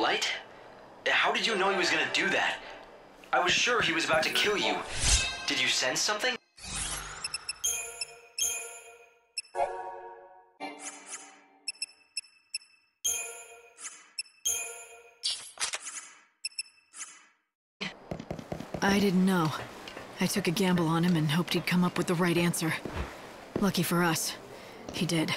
light? How did you know he was gonna do that? I was sure he was about to kill you. Did you sense something? I didn't know. I took a gamble on him and hoped he'd come up with the right answer. Lucky for us, he did.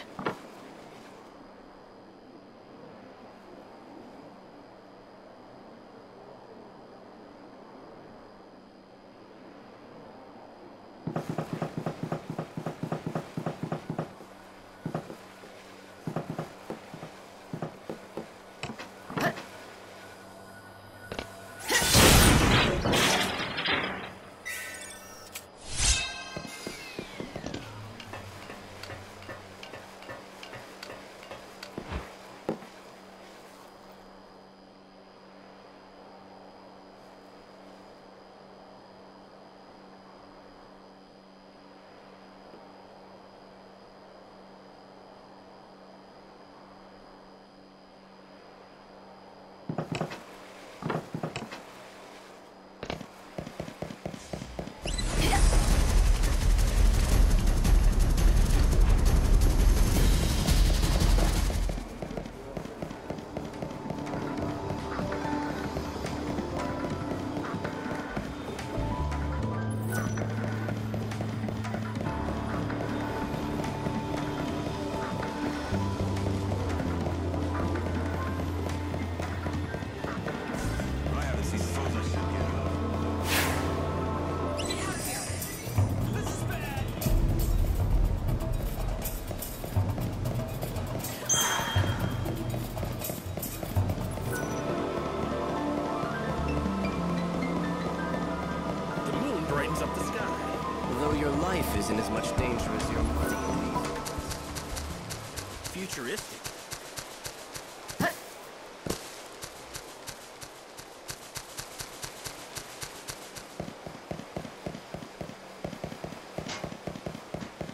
Up the sky. Though your life is in as much danger as your money. Futuristic.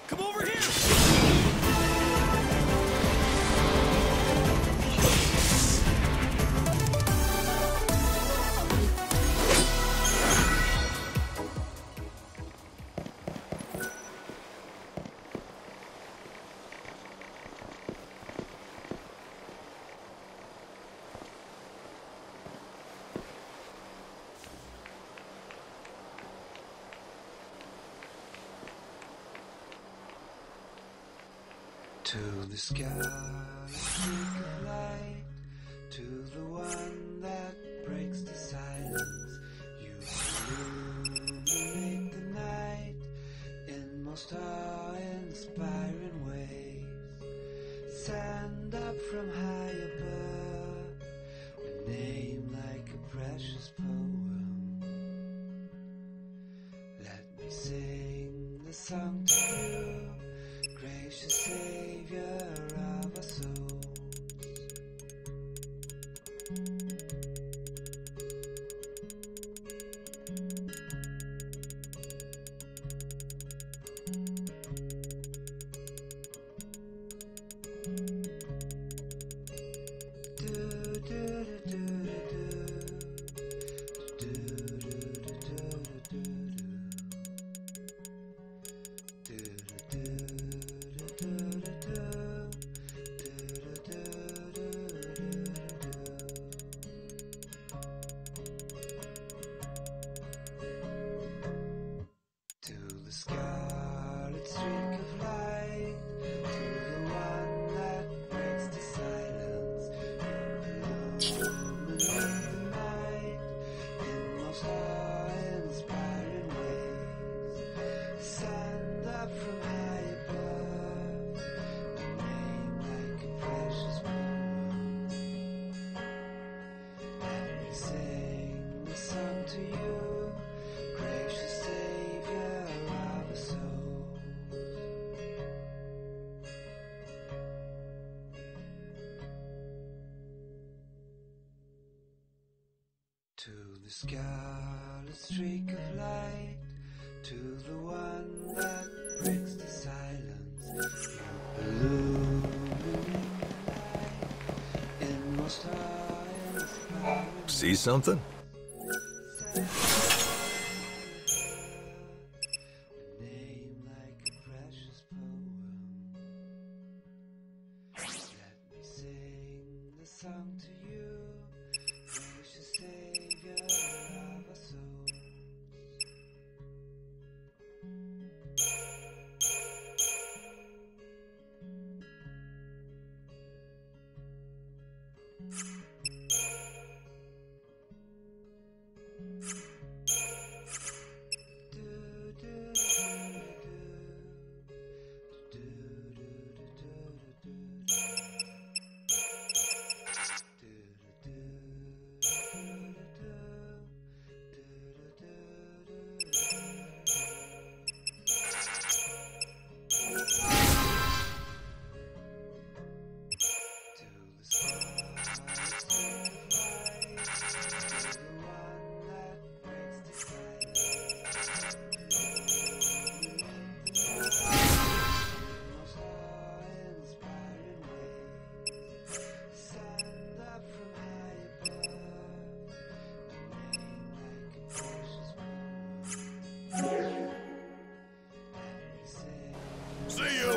Come over here! To the sky, streak of light, to the one that breaks the silence. You illuminate the night in most awe-inspiring ways. Stand up from high above, a name like a precious poem. Let me sing the song to you, gracious Savior of our souls. To the scarlet streak of light, to the one that breaks the silence, you illuminate the night in most awe-inspiring See something? Name like a precious poem. Let me sing the song to you, gracious Savior of our souls. See you!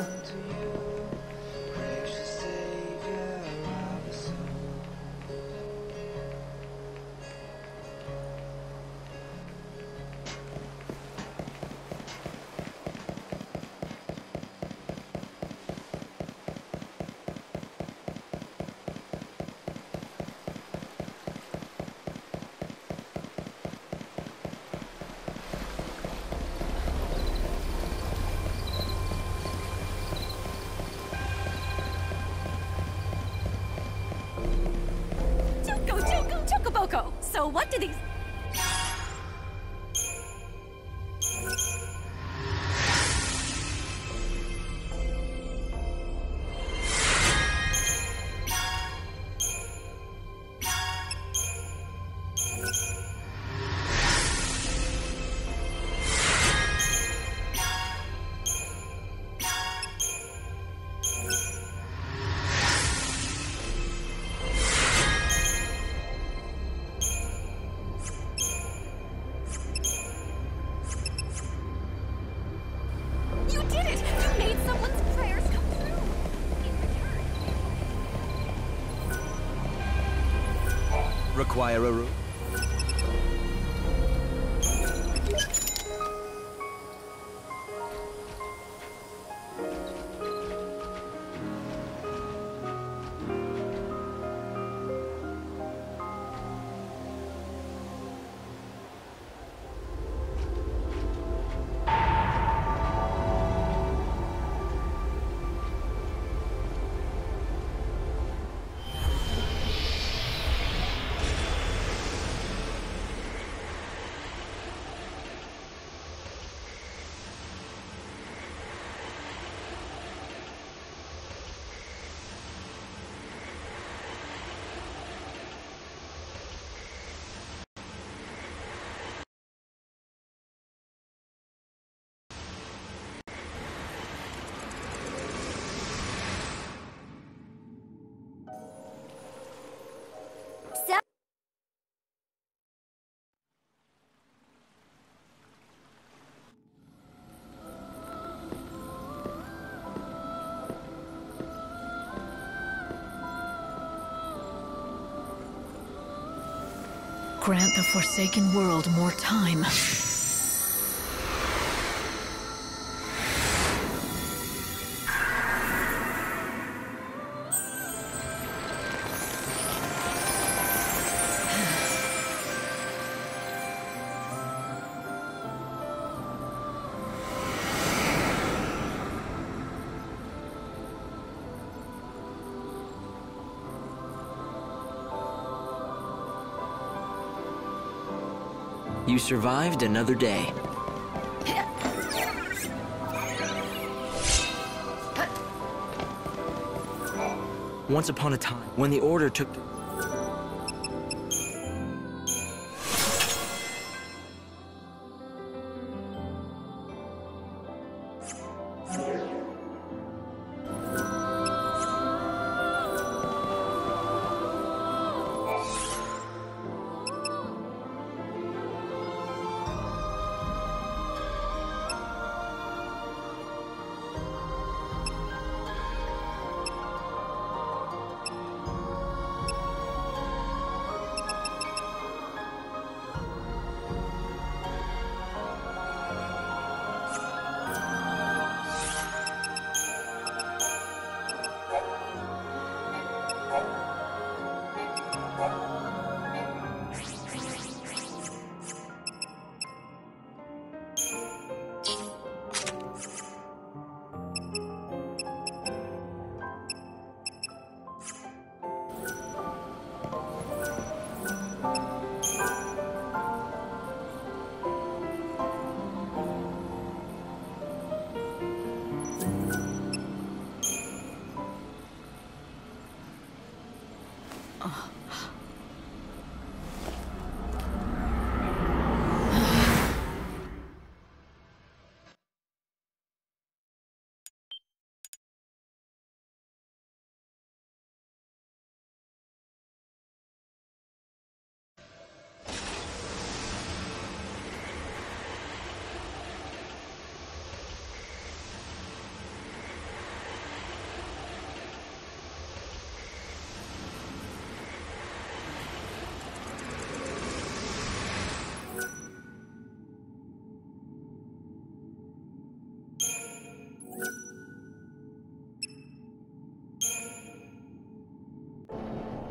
Choco! So what do these... You did it! You made someone's prayers come true! In return... Require a room? Grant the Forsaken World more time. You survived another day. Once upon a time, when the Order took...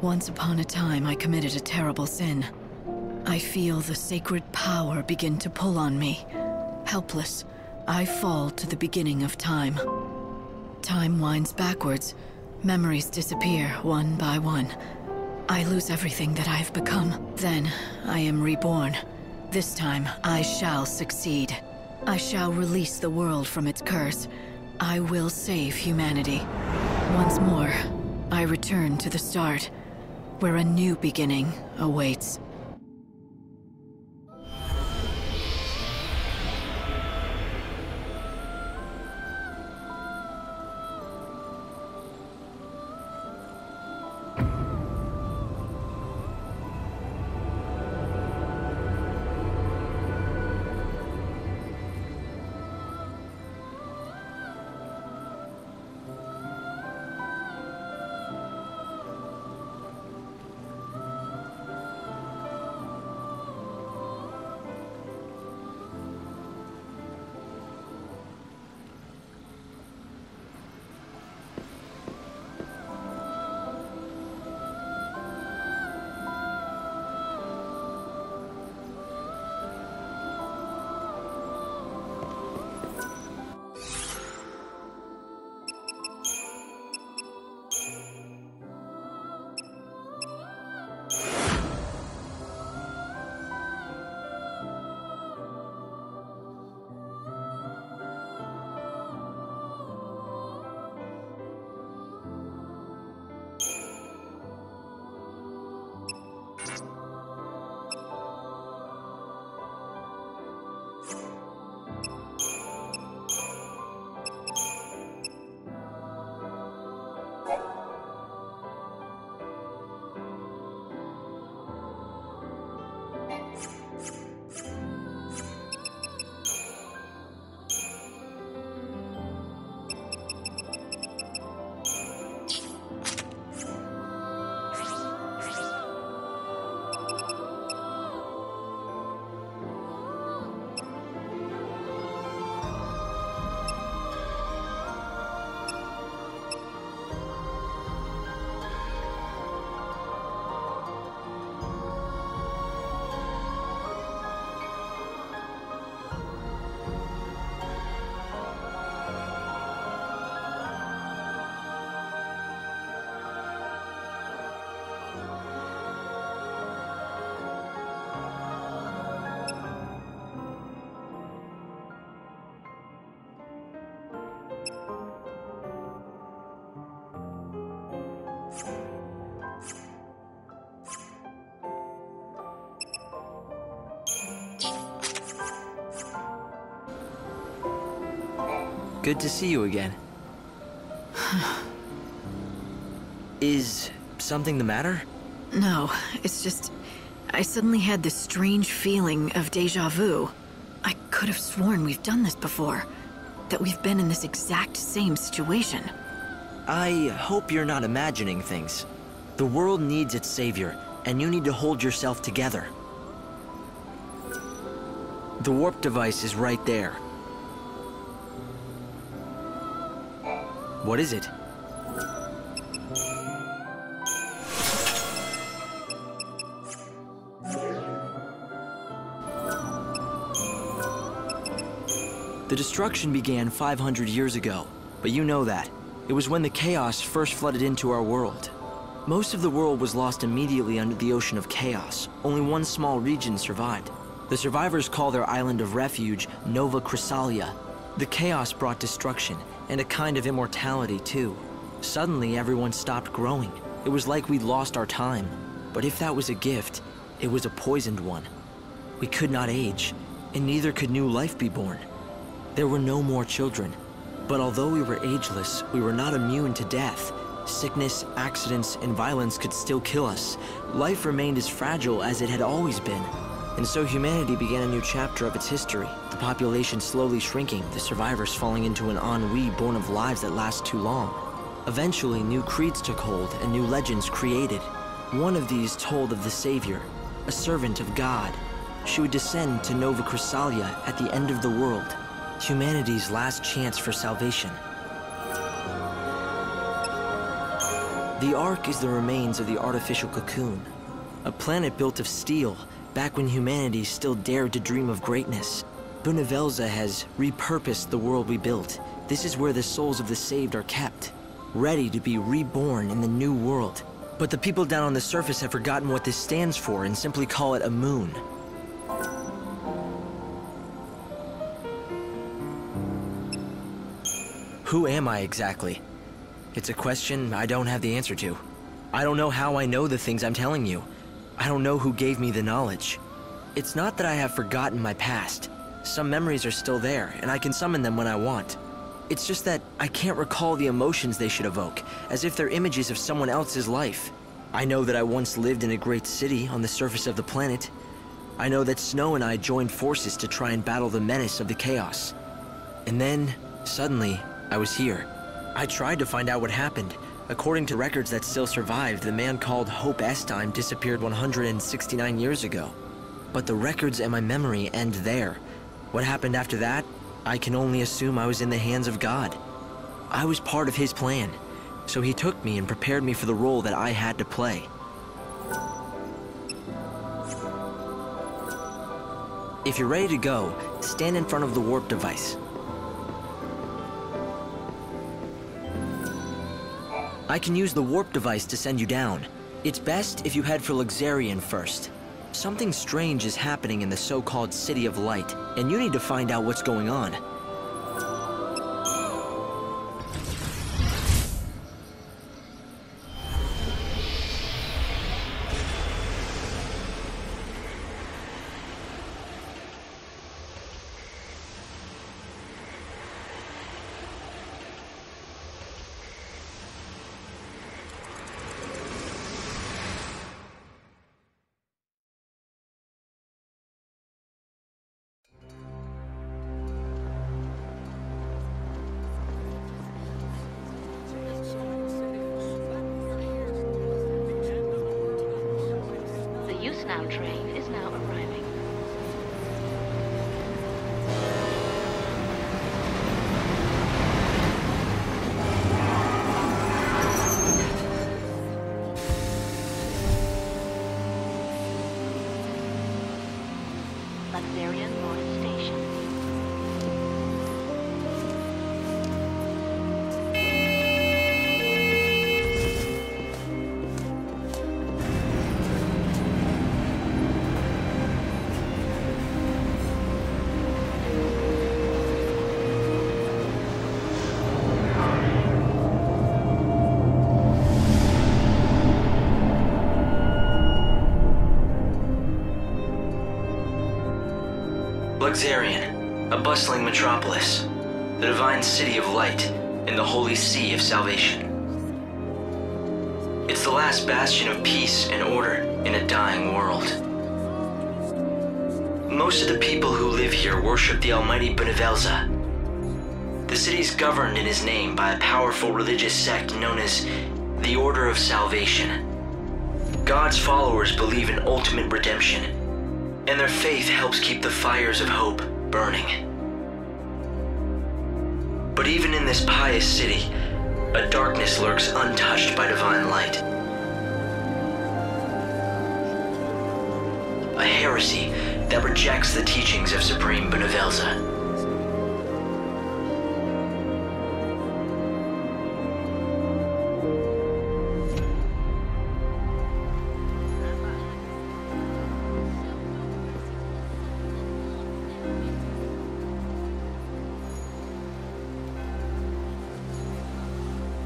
Once upon a time, I committed a terrible sin. I feel the sacred power begin to pull on me. Helpless, I fall to the beginning of time. Time winds backwards. Memories disappear one by one. I lose everything that I've become. Then, I am reborn. This time, I shall succeed. I shall release the world from its curse. I will save humanity. Once more, I return to the start, where a new beginning awaits. Good to see you again. Is something the matter? No, it's just... I suddenly had this strange feeling of déjà vu. I could have sworn we've done this before. That we've been in this exact same situation. I hope you're not imagining things. The world needs its savior, and you need to hold yourself together. The warp device is right there. What is it? The destruction began 500 years ago, but you know that. It was when the chaos first flooded into our world. Most of the world was lost immediately under the ocean of chaos. Only one small region survived. The survivors call their island of refuge Nova Chrysalia. The chaos brought destruction, and a kind of immortality too. Suddenly everyone stopped growing. It was like we'd lost our time. But if that was a gift, it was a poisoned one. We could not age, and neither could new life be born. There were no more children. But although we were ageless, we were not immune to death. Sickness, accidents, and violence could still kill us. Life remained as fragile as it had always been. And so humanity began a new chapter of its history. The population slowly shrinking, the survivors falling into an ennui born of lives that last too long. Eventually, new creeds took hold and new legends created. One of these told of the Savior, a servant of God. She would descend to Nova Chrysalia at the end of the world, humanity's last chance for salvation. The Ark is the remains of the artificial cocoon. A planet built of steel, back when humanity still dared to dream of greatness. Bunavelza has repurposed the world we built. This is where the souls of the saved are kept, ready to be reborn in the new world. But the people down on the surface have forgotten what this stands for and simply call it a moon. Who am I exactly? It's a question I don't have the answer to. I don't know how I know the things I'm telling you. I don't know who gave me the knowledge. It's not that I have forgotten my past. Some memories are still there, and I can summon them when I want. It's just that I can't recall the emotions they should evoke, as if they're images of someone else's life. I know that I once lived in a great city on the surface of the planet. I know that Snow and I joined forces to try and battle the menace of the chaos. And then, suddenly, I was here. I tried to find out what happened. According to records that still survived, the man called Hope Estime disappeared 169 years ago. But the records and my memory end there. What happened after that, I can only assume I was in the hands of God. I was part of his plan, so he took me and prepared me for the role that I had to play. If you're ready to go, stand in front of the warp device. I can use the warp device to send you down. It's best if you head for XIII first. Something strange is happening in the so-called City of Light, and you need to find out what's going on. Train is now arriving. Onkarian North Station. XIII, a bustling metropolis, the divine city of light in the holy sea of salvation. It's the last bastion of peace and order in a dying world. Most of the people who live here worship the almighty Bunavelza. The city's governed in his name by a powerful religious sect known as the Order of Salvation. God's followers believe in ultimate redemption, and their faith helps keep the fires of hope burning. But even in this pious city, a darkness lurks untouched by divine light. A heresy that rejects the teachings of Supreme Bunavelza.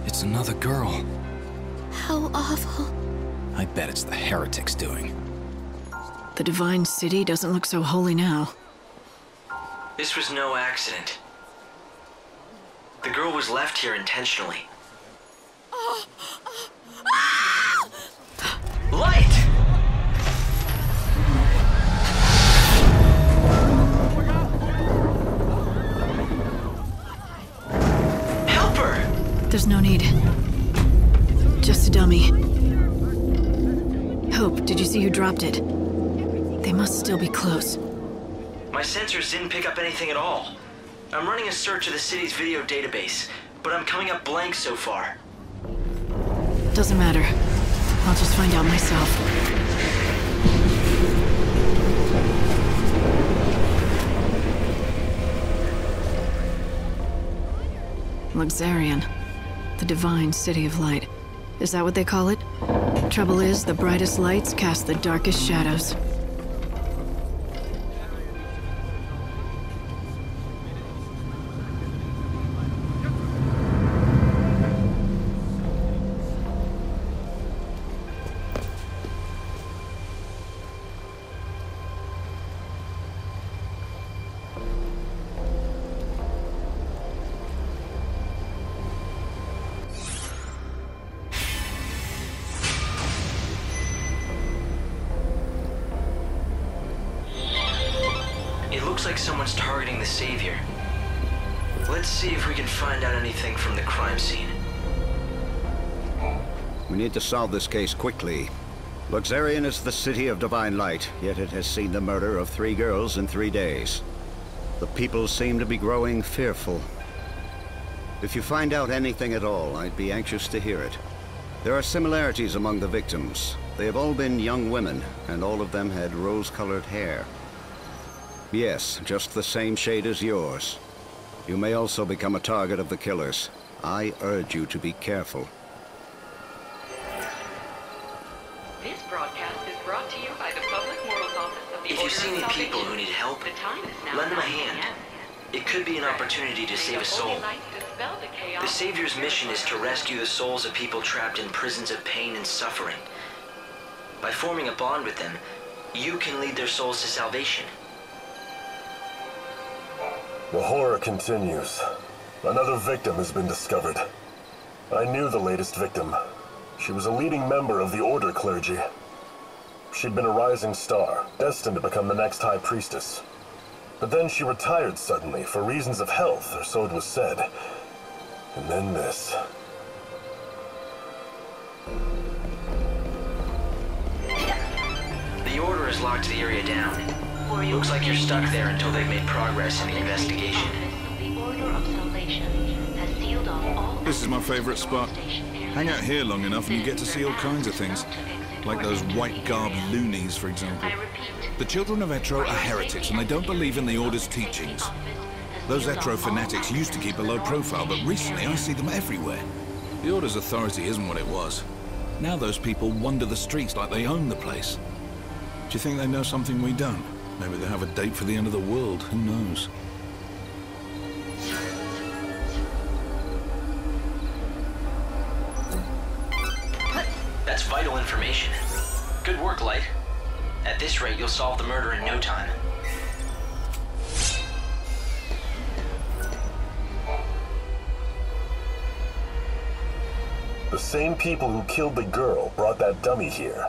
It's another girl. How awful. I bet it's the heretics doing. The divine city doesn't look so holy now. This was no accident. The girl was left here intentionally. Light! Help her! There's no need. Just a dummy. Hope, did you see who dropped it? They must still be close. My sensors didn't pick up anything at all. I'm running a search of the city's video database, but I'm coming up blank so far. Doesn't matter. I'll just find out myself. XIII. The Divine City of Light. Is that what they call it? Trouble is, the brightest lights cast the darkest shadows. Looks like someone's targeting the Savior. Let's see if we can find out anything from the crime scene. We need to solve this case quickly. XIII is the city of divine light, yet it has seen the murder of 3 girls in 3 days. The people seem to be growing fearful. If you find out anything at all, I'd be anxious to hear it. There are similarities among the victims. They have all been young women, and all of them had rose-colored hair. Yes, just the same shade as yours. You may also become a target of the killers. I urge you to be careful. This broadcast is brought to you by the Public Morals Office of the If you see any people who need help, lend them a hand. It could be an opportunity to save a soul. The Savior's mission is to rescue the souls of people trapped in prisons of pain and suffering. By forming a bond with them, you can lead their souls to salvation. The horror continues. Another victim has been discovered. I knew the latest victim. She was a leading member of the Order clergy. She'd been a rising star, destined to become the next High Priestess. But then she retired suddenly, for reasons of health, or so it was said. And then this. The Order has locked the area down. Looks like you're stuck there until they've made progress in the investigation. The Order of Salvation has sealed off all. This is my favorite spot. Hang out here long enough and you get to see all kinds of things. Like those white-garbed loonies, for example. The children of Etro are heretics and they don't believe in the Order's teachings. Those Etro fanatics used to keep a low profile, but recently I see them everywhere. The Order's authority isn't what it was. Now those people wander the streets like they own the place. Do you think they know something we don't? Maybe they have a date for the end of the world, who knows? That's vital information. Good work, Light. At this rate, you'll solve the murder in no time. The same people who killed the girl brought that dummy here.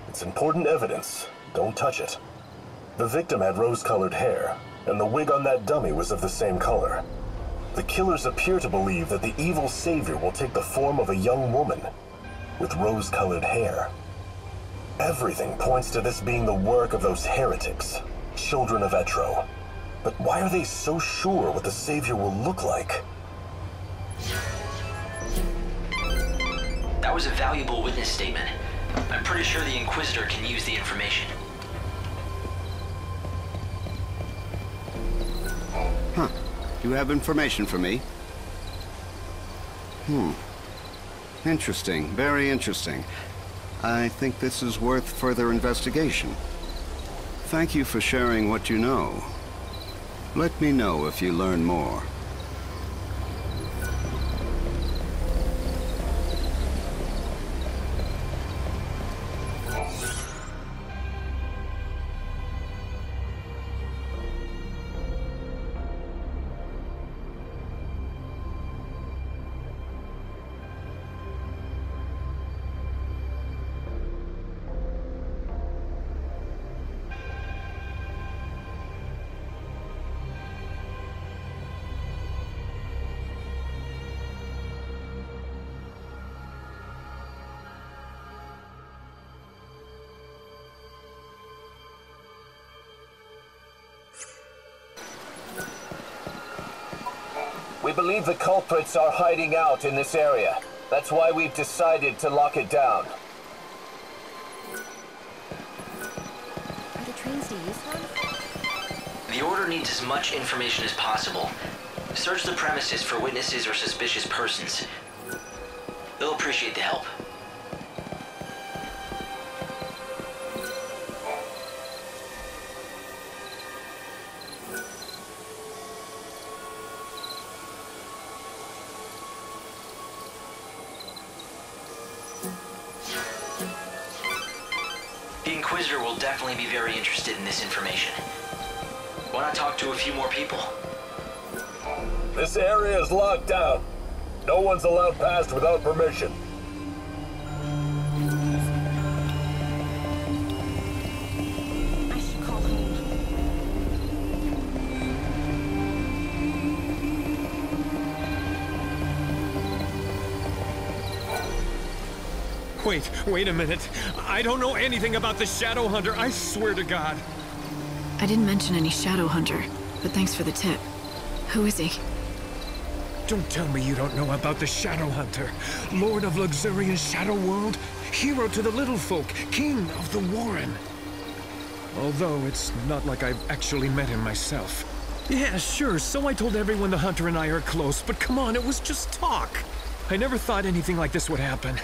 It's important evidence. Don't touch it. The victim had rose-colored hair, and the wig on that dummy was of the same color. The killers appear to believe that the evil savior will take the form of a young woman with rose-colored hair. Everything points to this being the work of those heretics, children of Etro. But why are they so sure what the savior will look like? That was a valuable witness statement. I'm pretty sure the Inquisitor can use the information. Huh. You have information for me? Interesting. Very interesting. I think this is worth further investigation. Thank you for sharing what you know. Let me know if you learn more. We believe the culprits are hiding out in this area. That's why we've decided to lock it down. Are the trains to use one? The Order needs as much information as possible. Search the premises for witnesses or suspicious persons. They'll appreciate the help. The Inquisitor will definitely be very interested in this information. Why not talk to a few more people? This area is locked down. No one's allowed past without permission. I should call home. Wait a minute. I don't know anything about the Shadow Hunter, I swear to God. I didn't mention any Shadow Hunter, but thanks for the tip. Who is he? Don't tell me you don't know about the Shadow Hunter. Lord of luxurious Shadow World, hero to the little folk, king of the Warren. Although it's not like I've actually met him myself. Yeah, sure, so I told everyone the Hunter and I are close, but come on, it was just talk. I never thought anything like this would happen.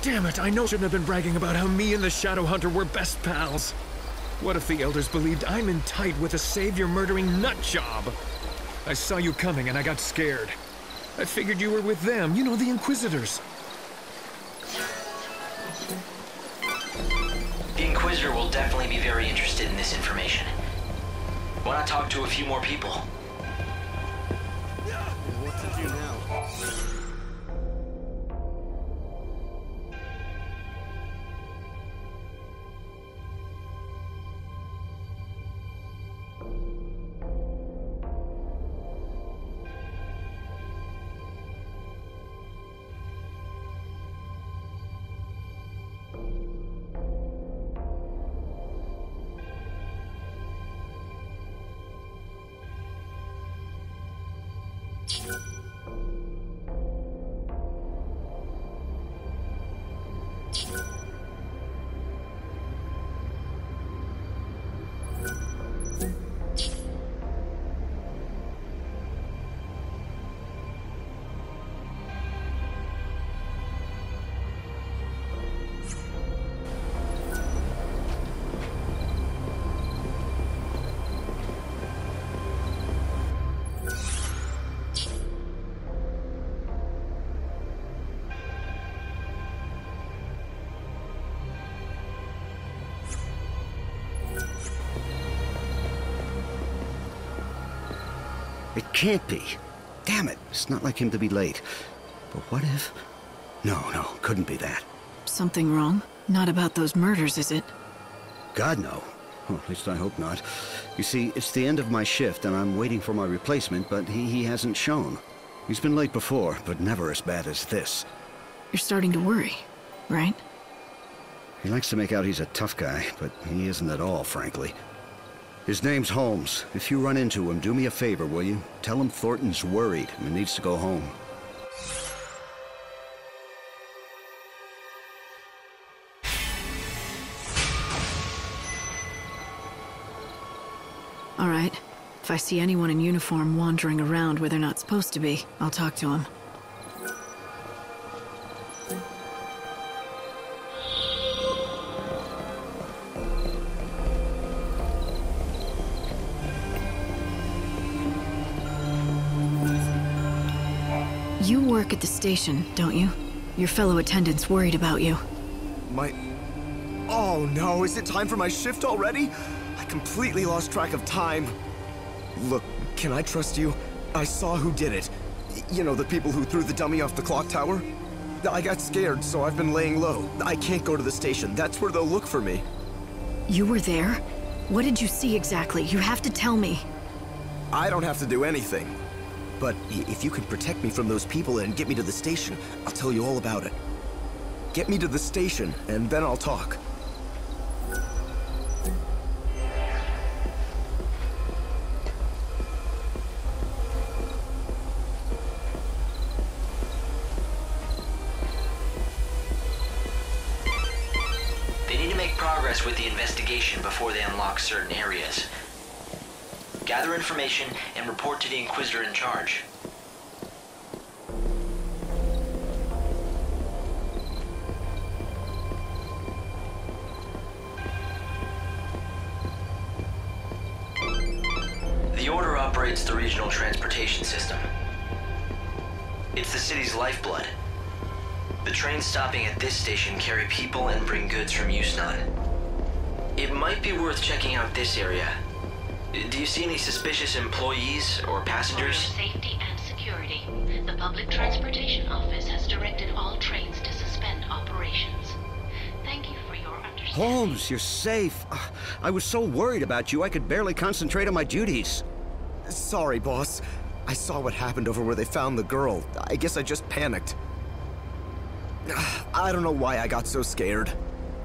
Damn it, I know I shouldn't have been bragging about how me and the Shadow Hunter were best pals. What if the Elders believed I'm in tight with a savior-murdering nutjob? I saw you coming and I got scared. I figured you were with them, you know, the Inquisitors. The Inquisitor will definitely be very interested in this information. Why not talk to a few more people? What to do now? It can't be. Damn it, it's not like him to be late. But what if... No, couldn't be that. Something wrong? Not about those murders, is it? God, no. Well, at least I hope not. You see, it's the end of my shift, and I'm waiting for my replacement, but he hasn't shown. He's been late before, but never as bad as this. You're starting to worry, right? He likes to make out he's a tough guy, but he isn't at all, frankly. His name's Holmes. If you run into him, do me a favor, will you? Tell him Thornton's worried and needs to go home. All right. If I see anyone in uniform wandering around where they're not supposed to be, I'll talk to them. You work at the station, don't you? Your fellow attendants worried about you. Oh no, is it time for my shift already? I completely lost track of time. Look, can I trust you? I saw who did it. You know, the people who threw the dummy off the clock tower? I got scared, so I've been laying low. I can't go to the station. That's where they'll look for me. You were there? What did you see exactly? You have to tell me. I don't have to do anything. But if you can protect me from those people and get me to the station, I'll tell you all about it. Get me to the station, and then I'll talk. before they unlock certain areas. Gather information and report to the Inquisitor in charge. The Order operates the regional transportation system. It's the city's lifeblood. The trains stopping at this station carry people and bring goods from Yusnan. It might be worth checking out this area. Do you see any suspicious employees or passengers? For your safety and security, the Public Transportation Office has directed all trains to suspend operations. Thank you for your understanding. Holmes, you're safe. I was so worried about you, I could barely concentrate on my duties. Sorry, boss. I saw what happened over where they found the girl. I guess I just panicked. I don't know why I got so scared.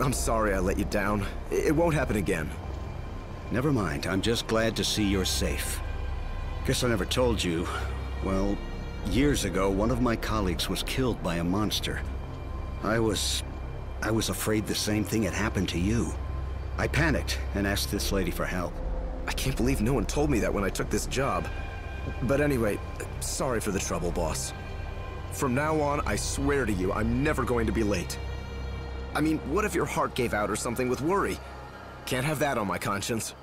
I'm sorry I let you down. It won't happen again. Never mind. I'm just glad to see you're safe. Guess I never told you. Well, years ago, one of my colleagues was killed by a monster. I was afraid the same thing had happened to you. I panicked and asked this lady for help. I can't believe no one told me that when I took this job. But anyway, sorry for the trouble, boss. From now on, I swear to you, I'm never going to be late. I mean, what if your heart gave out or something with worry? Can't have that on my conscience.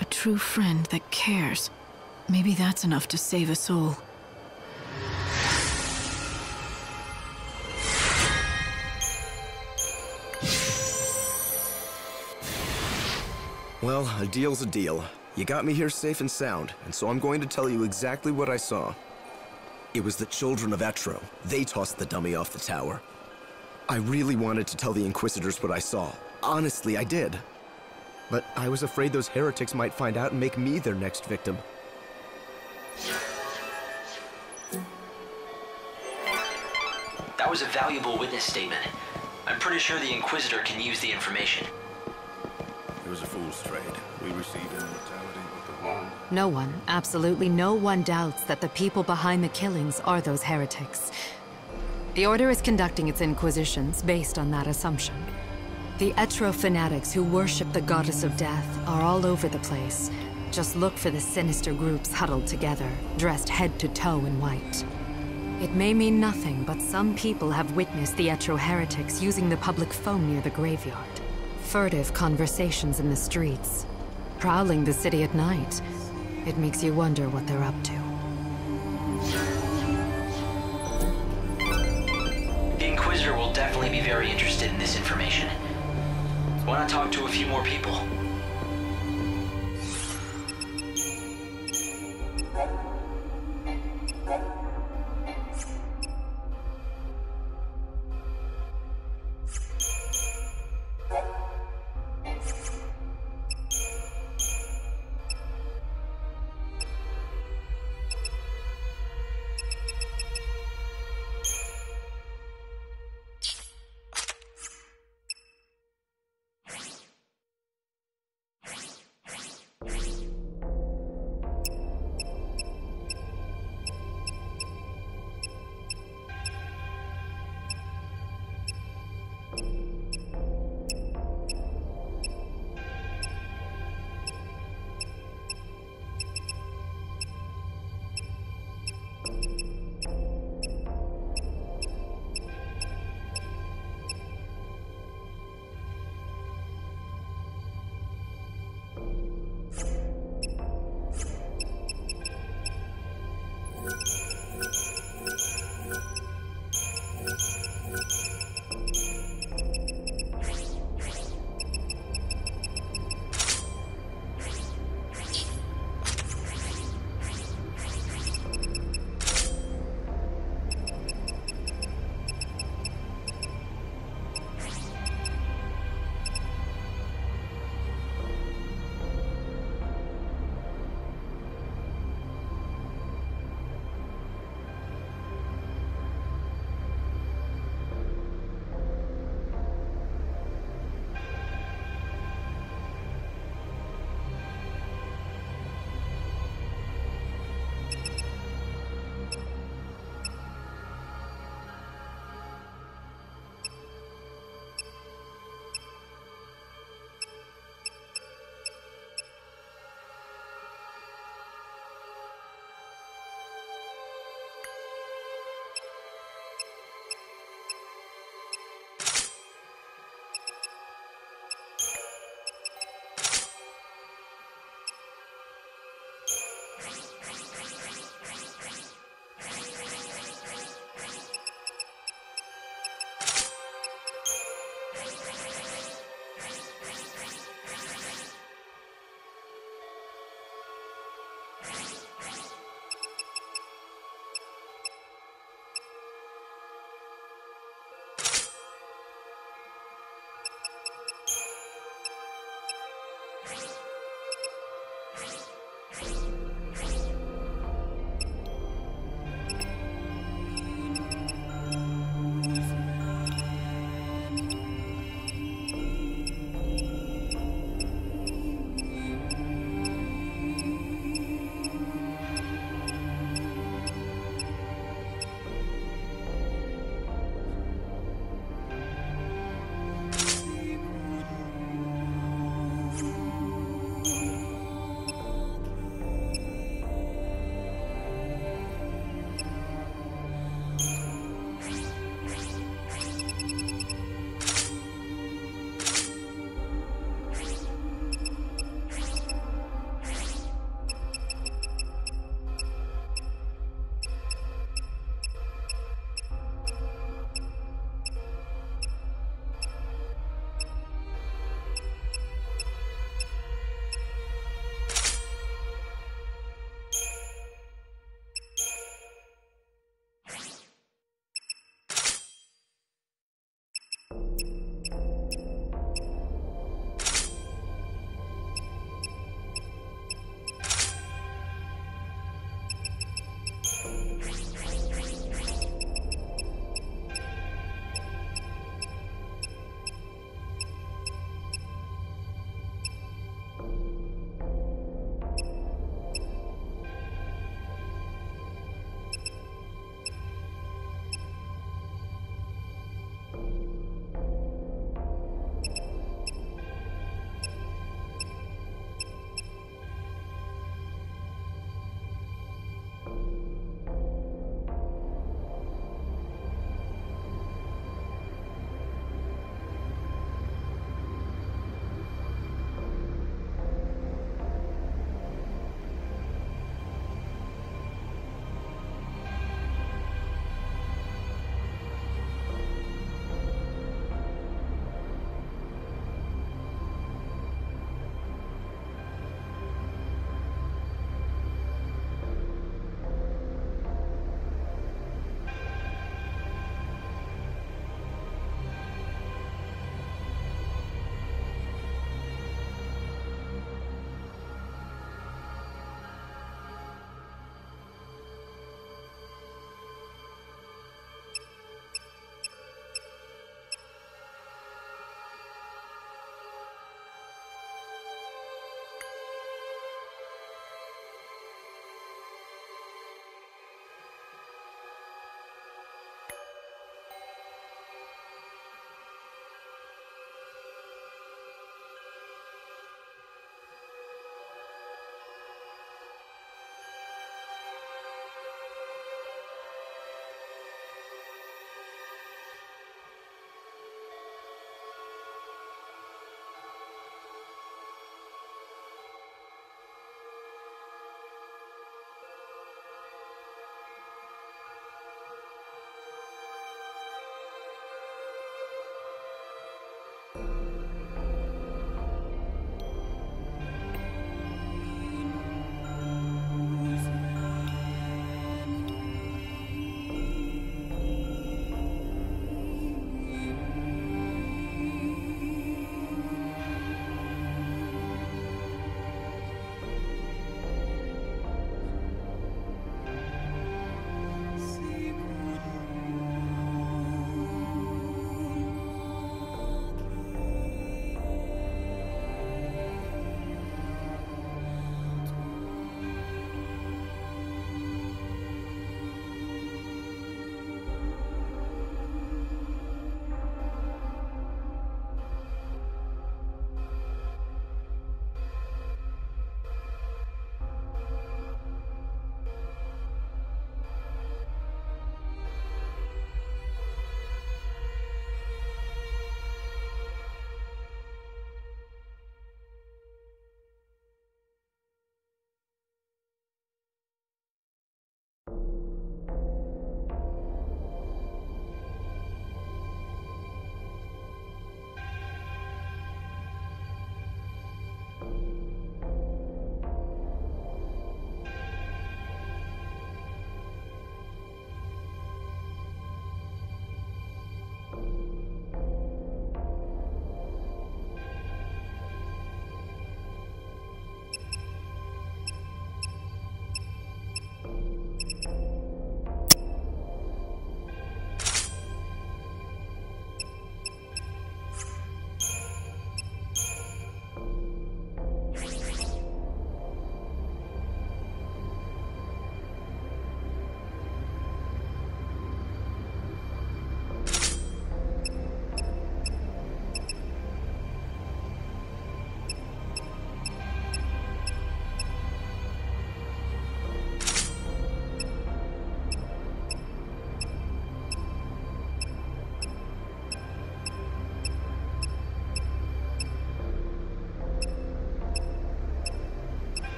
A true friend that cares. Maybe that's enough to save a soul. Well, a deal's a deal. You got me here safe and sound, and so I'm going to tell you exactly what I saw. It was the children of Etro. They tossed the dummy off the tower. I really wanted to tell the Inquisitors what I saw. Honestly, I did. But I was afraid those heretics might find out and make me their next victim. That was a valuable witness statement. I'm pretty sure the Inquisitor can use the information. It was a fool's trade. We received immortality with the world. No one, absolutely no one doubts that the people behind the killings are those heretics. The Order is conducting its inquisitions based on that assumption. The Etro fanatics who worship the goddess of death are all over the place. Just look for the sinister groups huddled together, dressed head to toe in white. It may mean nothing, but some people have witnessed the Etro heretics using the public phone near the graveyard. Furtive conversations in the streets. Prowling the city at night. It makes you wonder what they're up to. The Inquisitor will definitely be very interested in this information. Why not talk to a few more people?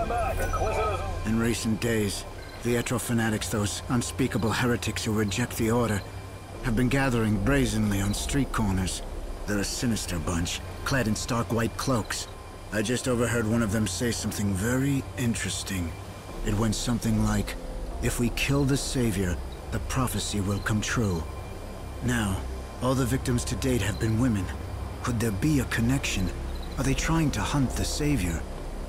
back, Inquisitors. In recent days, the XIII fanatics, those unspeakable heretics who reject the Order, have been gathering brazenly on street corners. They're a sinister bunch, clad in stark white cloaks. I just overheard one of them say something very interesting. It went something like, if we kill the Savior, the prophecy will come true. Now, all the victims to date have been women. Could there be a connection? Are they trying to hunt the Savior?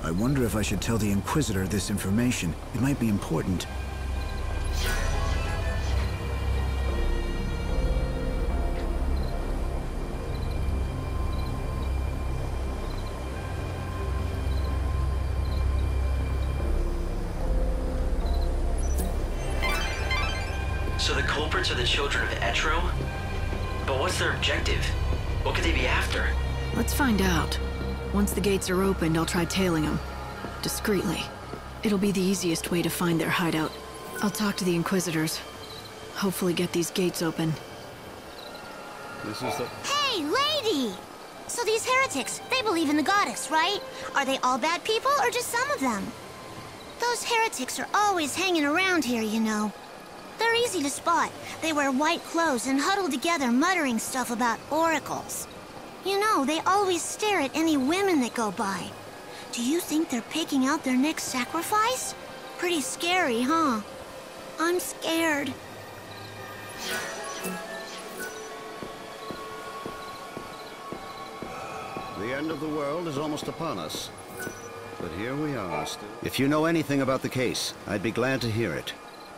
I wonder if I should tell the Inquisitor this information. It might be important. So the culprits are the children of XIII? But what's their objective? What could they be after? Let's find out. Once the gates are opened, I'll try tailing them. Discreetly. It'll be the easiest way to find their hideout. I'll talk to the Inquisitors. Hopefully get these gates open. This is the... Hey, lady! So these heretics, they believe in the goddess, right? Are they all bad people, or just some of them? Those heretics are always hanging around here, you know. They're easy to spot. They wear white clothes and huddle together muttering stuff about oracles. You know, they always stare at any women that go by. Do you think they're picking out their next sacrifice? Pretty scary, huh? I'm scared. The end of the world is almost upon us. But here we are still. If you know anything about the case, I'd be glad to hear it.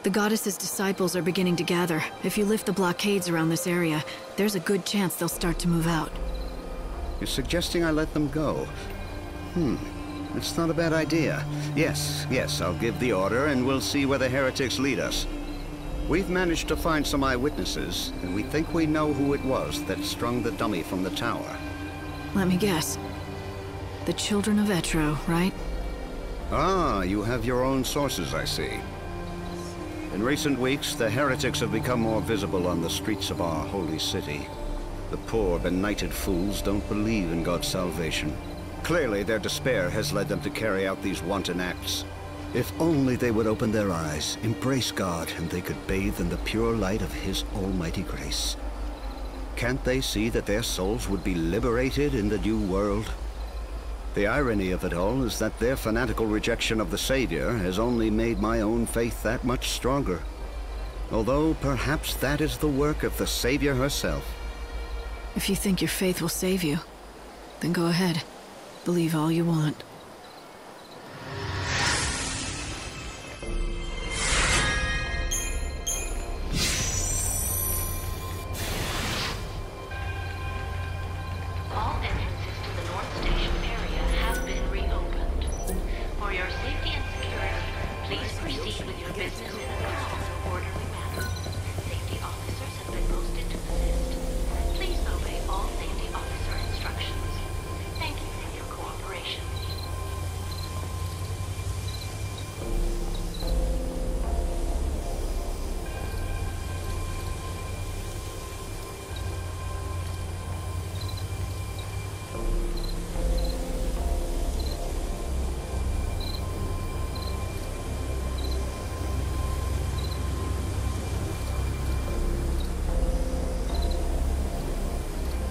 The goddess's disciples are beginning to gather. If you lift the blockades around this area, there's a good chance they'll start to move out. You're suggesting I let them go? It's not a bad idea. Yes, I'll give the order and we'll see where the heretics lead us. We've managed to find some eyewitnesses, and we think we know who it was that strung the dummy from the tower. Let me guess. The children of XIII, right? Ah, you have your own sources, I see. In recent weeks, the heretics have become more visible on the streets of our holy city. The poor, benighted fools don't believe in God's salvation. Clearly, their despair has led them to carry out these wanton acts. If only they would open their eyes, embrace God, and they could bathe in the pure light of His almighty grace. Can't they see that their souls would be liberated in the new world? The irony of it all is that their fanatical rejection of the Savior has only made my own faith that much stronger. Although perhaps that is the work of the Savior herself. If you think your faith will save you, then go ahead. Believe all you want. All entrances to the North Station area have been reopened. For your safety and security, please proceed with your business in a calm and orderly manner. Safety officers have been posted to assist. Please obey all safety officer instructions. Thank you for your cooperation.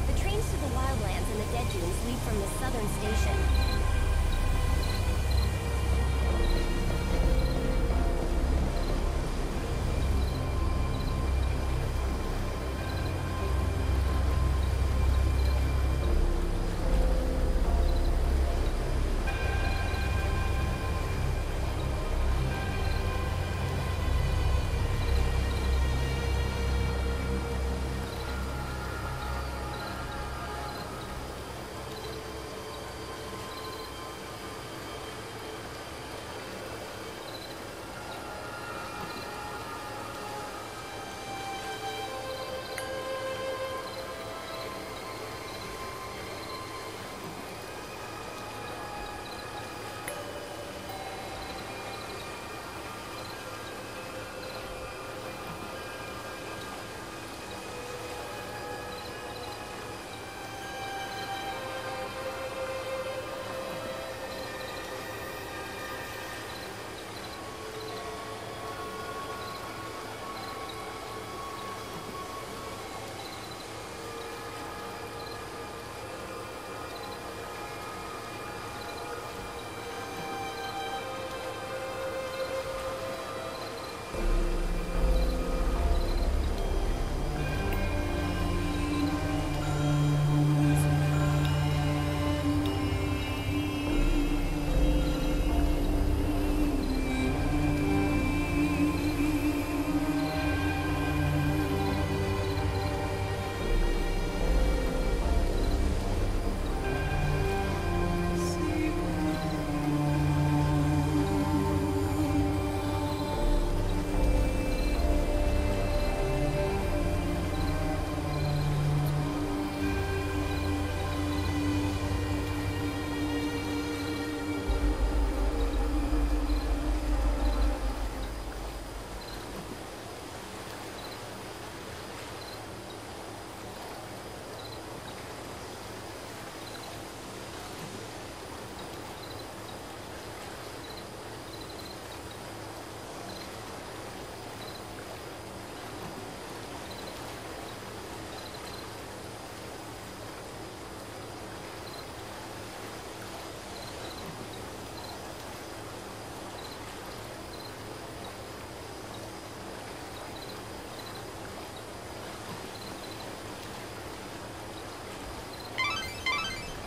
The trains to the Wildlands and the Dead Dunes leave from the southern station.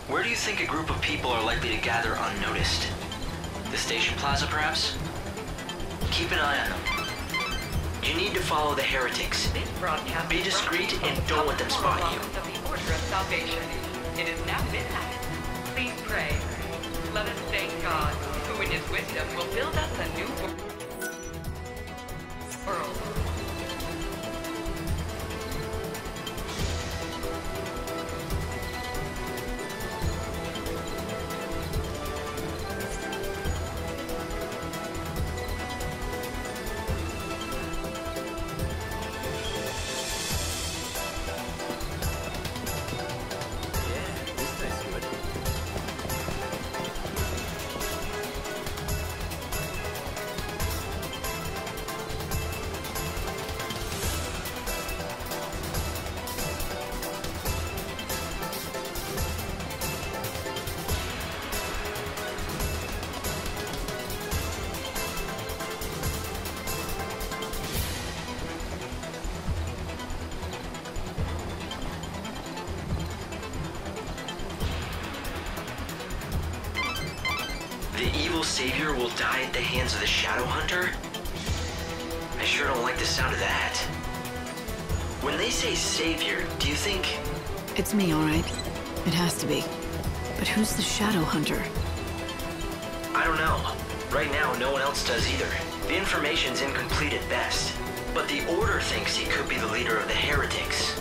Where do you think a group of people are likely to gather unnoticed? The station plaza, perhaps? Keep an eye on them. You need to follow the heretics. Be discreet and don't let them spot you. Of the Order of Salvation. It is now midnight. Please pray. Let us thank God, who in his wisdom will build us a new world. The evil savior will die at the hands of the Shadow Hunter? I sure don't like the sound of that. When they say savior, do you think... It's me, all right. It has to be. But who's the Shadow Hunter? I don't know. Right now, no one else does either. The information's incomplete at best. But the Order thinks he could be the leader of the heretics.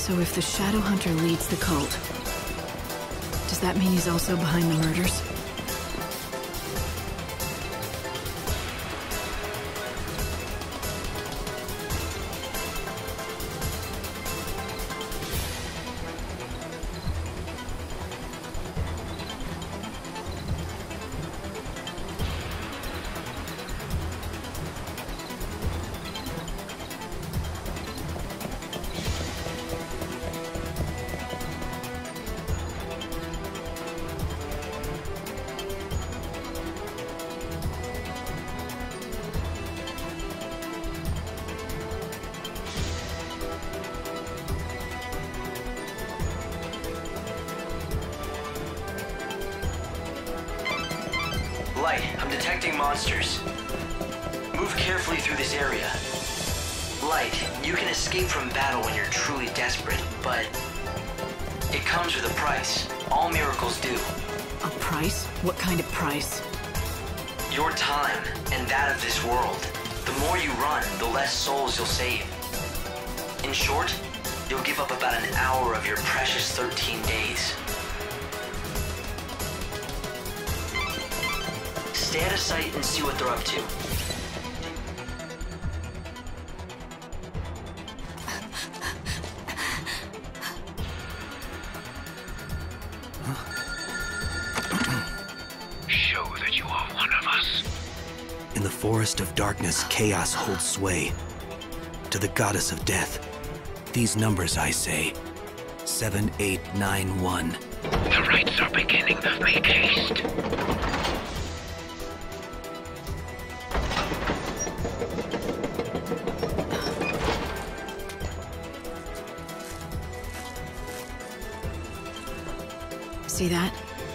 So if the Shadow Hunter leads the cult, does that mean he's also behind the murders? Light, I'm detecting monsters. Move carefully through this area. Light, you can escape from battle when you're truly desperate, but it comes with a price. All miracles do. A price? What kind of price? Your time, and that of this world. The more you run, the less souls you'll save. In short, you'll give up about an hour of your precious 13 days. Stay out of sight and see what they're up to. Show that you are one of us. In the forest of darkness, chaos holds sway. To the goddess of death, these numbers I say, 7891. The rites are beginning. Make haste. See that?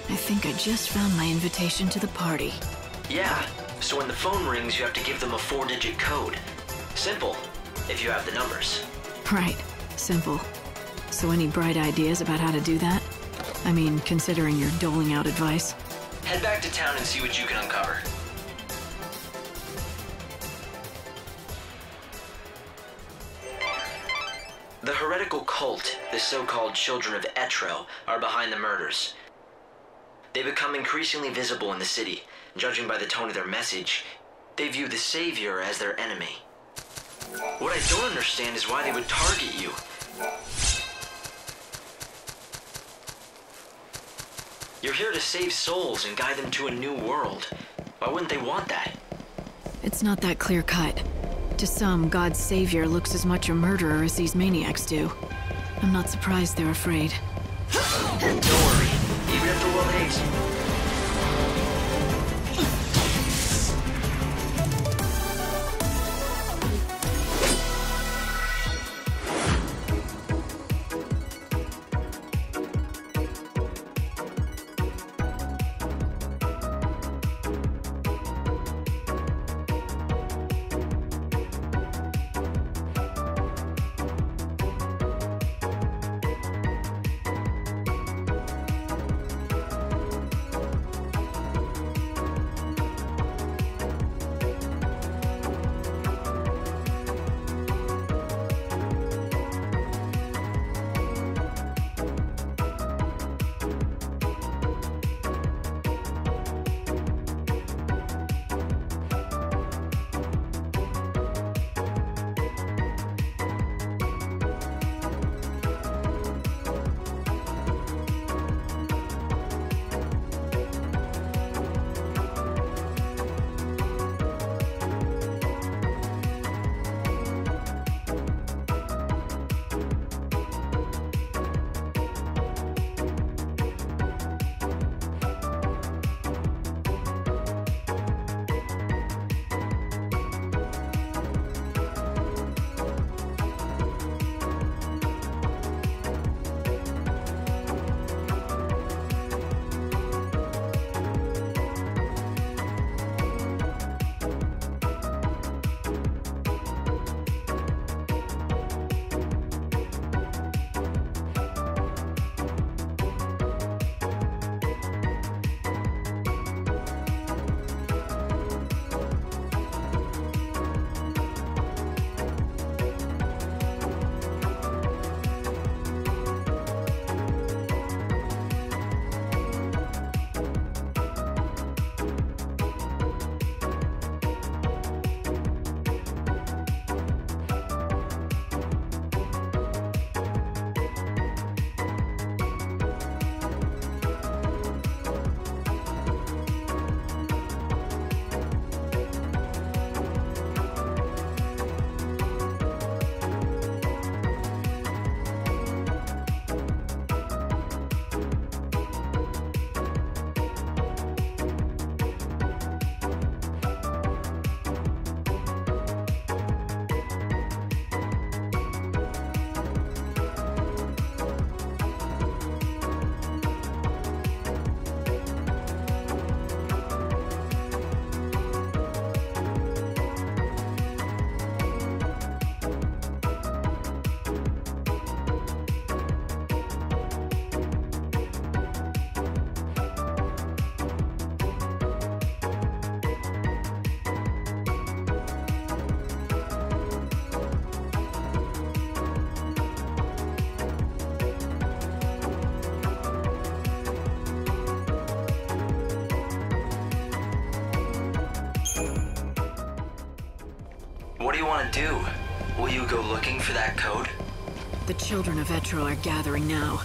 I think I just found my invitation to the party. Yeah, so when the phone rings, you have to give them a 4-digit code. Simple, if you have the numbers. Right, simple. So any bright ideas about how to do that? I mean, considering you're doling out advice. Head back to town and see what you can uncover. The heretical cult, the so-called Children of Etro, are behind the murders. They become increasingly visible in the city. Judging by the tone of their message, they view the Savior as their enemy. What I don't understand is why they would target you. You're here to save souls and guide them to a new world. Why wouldn't they want that? It's not that clear-cut. To some, God's savior looks as much a murderer as these maniacs do. I'm not surprised they're afraid. Don't worry. Even if the world hates you, you want to do? Will you go looking for that code? The children of Etro are gathering now.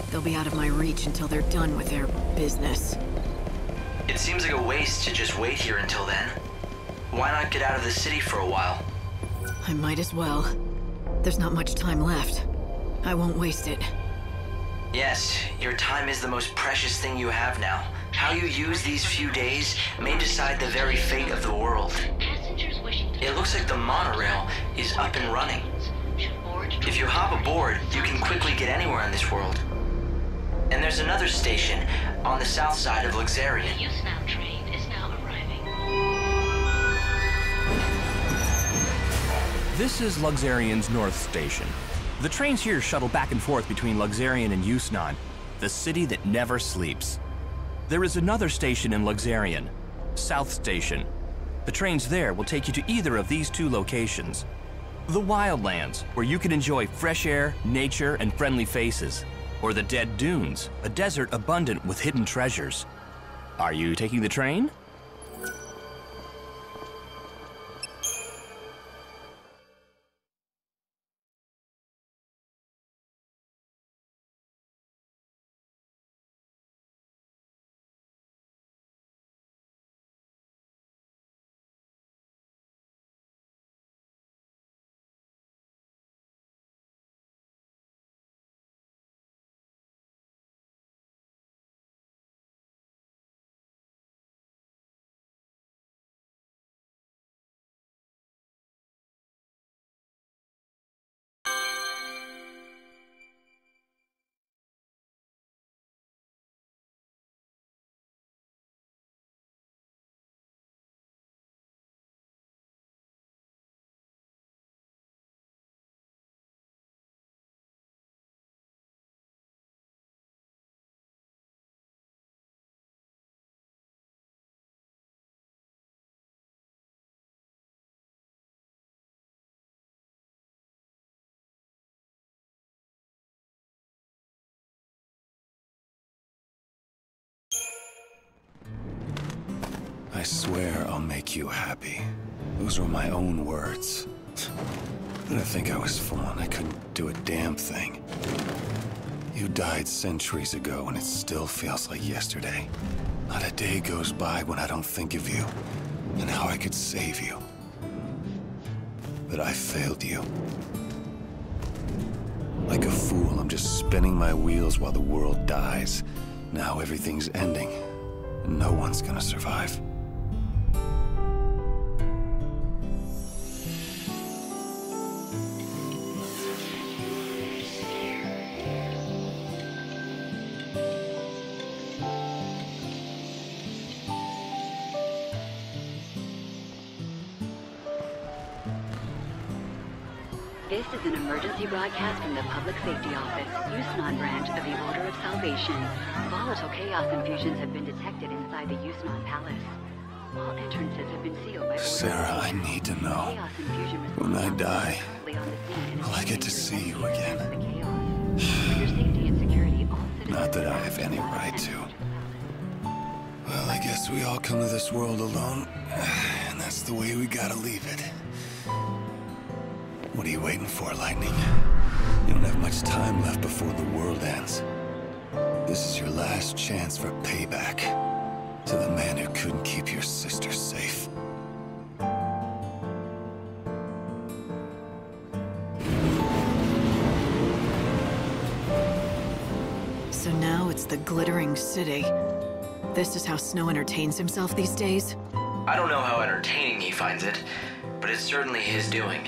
They'll be out of my reach until they're done with their business. It seems like a waste to just wait here until then. Why not get out of the city for a while? I might as well. There's not much time left. I won't waste it. Yes, your time is the most precious thing you have now. How you use these few days may decide the very fate of the world. It looks like the monorail is up and running. If you hop aboard, you can quickly get anywhere in this world. And there's another station on the south side of Luxarian. The XIII train is now arriving. This is Luxarian's North Station. The trains here shuttle back and forth between Luxarian and XIII, the city that never sleeps. There is another station in Luxarian, South Station. The trains there will take you to either of these two locations. The Wildlands, where you can enjoy fresh air, nature, and friendly faces. Or the Dead Dunes, a desert abundant with hidden treasures. Are you taking the train? I swear I'll make you happy. Those were my own words. But I think I was fooling. I couldn't do a damn thing. You died centuries ago, and it still feels like yesterday. Not a day goes by when I don't think of you, and how I could save you. But I failed you. Like a fool, I'm just spinning my wheels while the world dies. Now everything's ending, and no one's gonna survive. This is an emergency broadcast from the Public Safety Office, XIII branch of the Order of Salvation. Volatile chaos infusions have been detected inside the XIII Palace. All entrances have been sealed by Sarah, I need to know. When I die, will I get to see you again? Not that I have any right to. Well, I guess we all come to this world alone, and that's the way we gotta leave it. What are you waiting for, Lightning? You don't have much time left before the world ends. This is your last chance for payback to the man who couldn't keep your sister safe. So now it's the glittering city. This is how Snow entertains himself these days? I don't know how entertaining he finds it, but it's certainly his doing.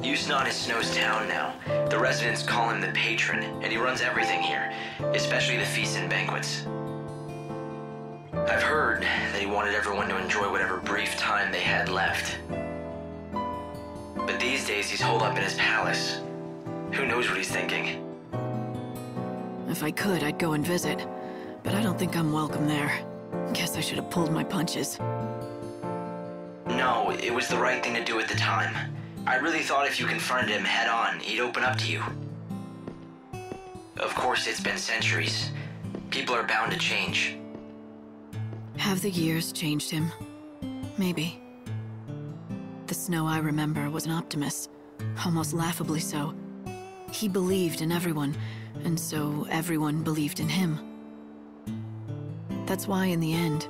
XIII is Snow's town now. The residents call him the patron, and he runs everything here, especially the feasts and banquets. I've heard that he wanted everyone to enjoy whatever brief time they had left. But these days he's holed up in his palace. Who knows what he's thinking? If I could, I'd go and visit, but I don't think I'm welcome there. Guess I should have pulled my punches. No, it was the right thing to do at the time. I really thought if you confronted him head-on, he'd open up to you. Of course, it's been centuries. People are bound to change. Have the years changed him? Maybe. The Snow I remember was an optimist, almost laughably so. He believed in everyone, and so everyone believed in him. That's why in the end,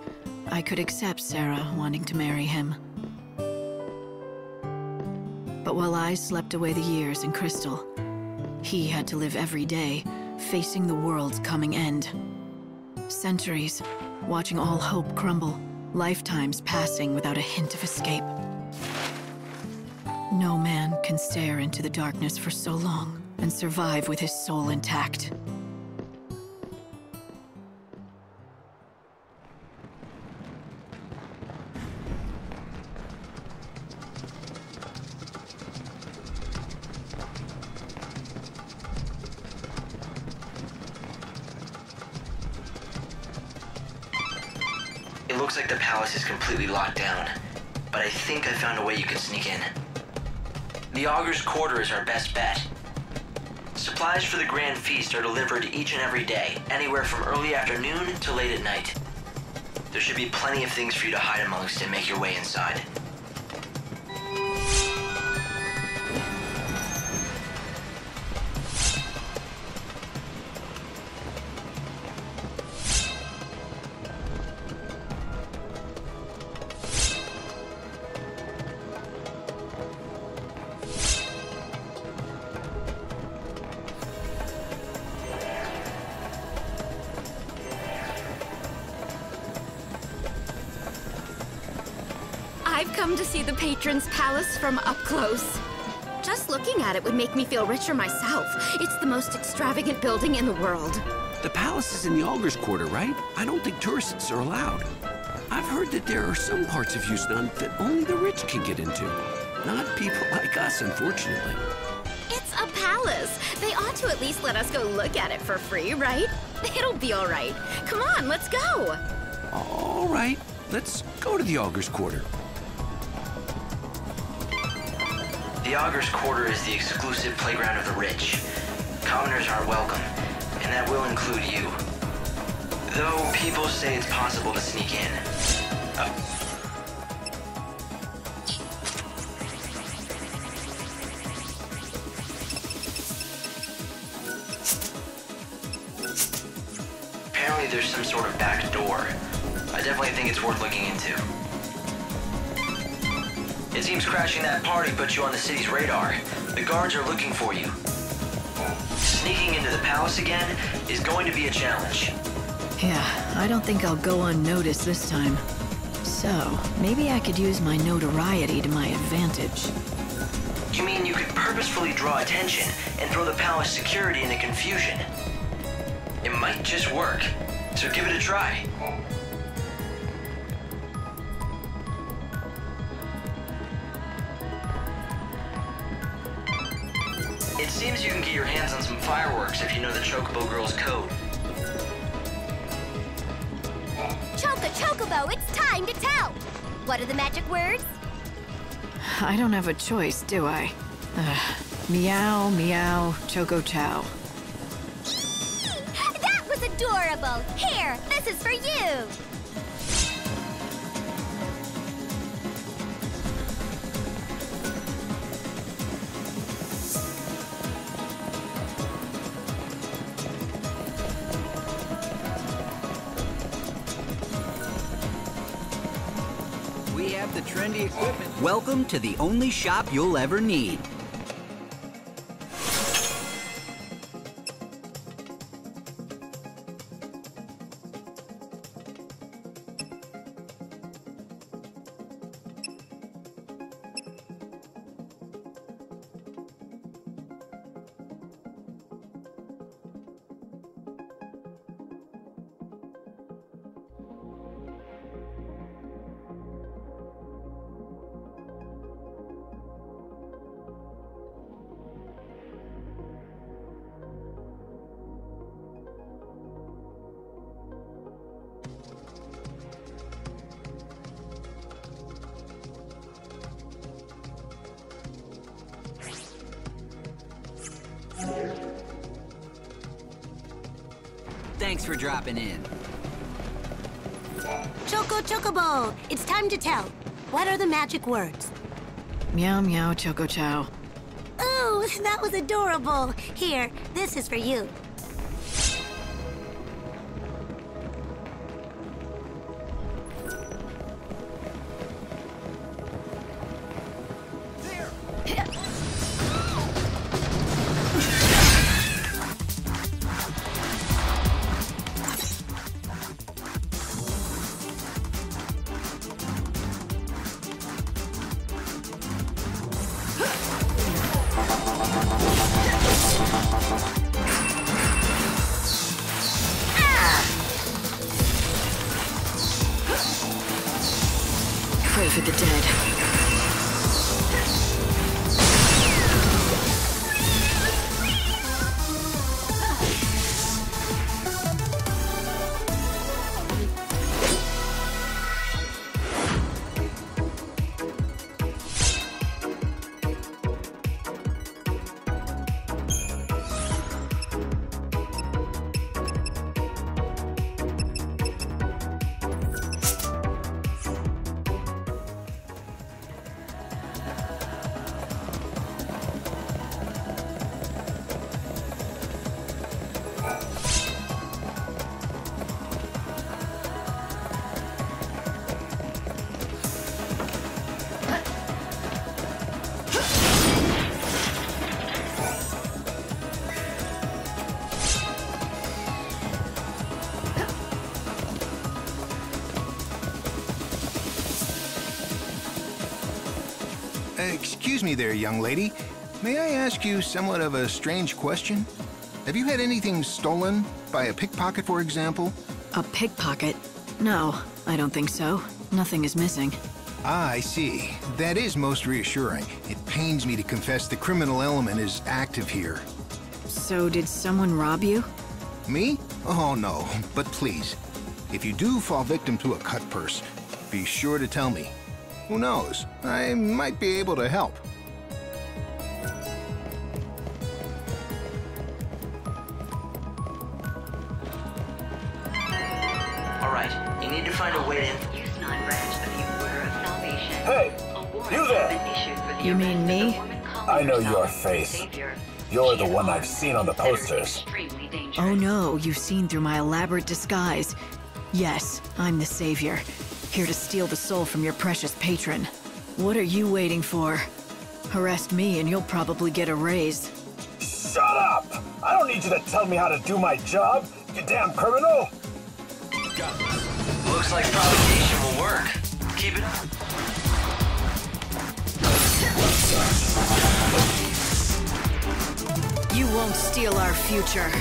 I could accept Sarah wanting to marry him. But while I slept away the years in Crystal, he had to live every day, facing the world's coming end. Centuries, watching all hope crumble, lifetimes passing without a hint of escape. No man can stare into the darkness for so long and survive with his soul intact. It looks like the palace is completely locked down, but I think I found a way you can sneak in. The Augur's Quarter is our best bet. Supplies for the Grand Feast are delivered each and every day, anywhere from early afternoon to late at night. There should be plenty of things for you to hide amongst and make your way inside. I've come to see the Patron's Palace from up close. Just looking at it would make me feel richer myself. It's the most extravagant building in the world. The palace is in the Augur's Quarter, right? I don't think tourists are allowed. I've heard that there are some parts of Yusnaan that only the rich can get into. Not people like us, unfortunately. It's a palace. They ought to at least let us go look at it for free, right? It'll be all right. Come on, let's go. All right, let's go to the Augur's Quarter. The Augur's Quarter is the exclusive playground of the rich. Commoners aren't welcome, and that will include you. Though people say it's possible to sneak in. Apparently there's some sort of back door. I definitely think it's worth looking into. It seems crashing that party put you on the city's radar. The guards are looking for you. Sneaking into the palace again is going to be a challenge. Yeah, I don't think I'll go unnoticed this time. So, maybe I could use my notoriety to my advantage. You mean you could purposefully draw attention and throw the palace security into confusion? It might just work, so give it a try. It seems you can get your hands on some fireworks if you know the Chocobo Girl's code. Chocobo, it's time to tell! What are the magic words? I don't have a choice, do I? Meow, meow, Choco Chow. That was adorable! Here, this is for you! We have the trendy equipment. Welcome to the only shop you'll ever need. Thanks for dropping in. Chocobo, it's time to tell. What are the magic words? Meow meow choco chow. Ooh, that was adorable. Here, this is for you. Pray for the dead. Excuse me there, young lady. May I ask you somewhat of a strange question? Have you had anything stolen? By a pickpocket, for example? A pickpocket? No, I don't think so. Nothing is missing. Ah, I see. That is most reassuring. It pains me to confess the criminal element is active here. So did someone rob you? Me? Oh, no. But please, if you do fall victim to a cut purse, be sure to tell me. Who knows? I might be able to help. Alright, you need to find a way to... XIII branch of the Order of Salvation. Hey! You there! You mean me? I know your face. You're the one I've seen on the posters. Oh no, you've seen through my elaborate disguise. Yes, I'm the Savior. Here to steal the soul from your precious patron. What are you waiting for? Arrest me and you'll probably get a raise. Shut up! I don't need you to tell me how to do my job, you damn criminal! Looks like provocation will work. Keep it up. You won't steal our future.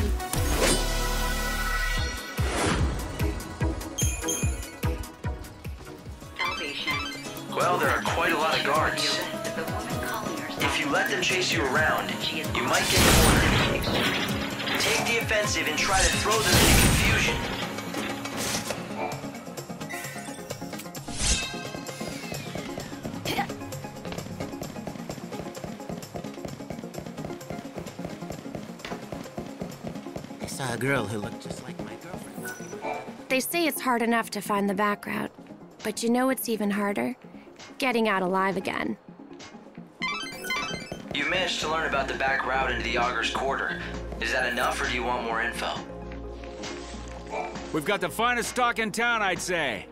Well, there are quite a lot of guards. If you let them chase you around, you might get cornered. Take the offensive and try to throw them into confusion. I saw a girl who looked just like my girlfriend. They say it's hard enough to find the back route, but you know what's even harder? Getting out alive again. You managed to learn about the back route into the Augur's Quarter. Is that enough, or do you want more info? We've got the finest stock in town, I'd say.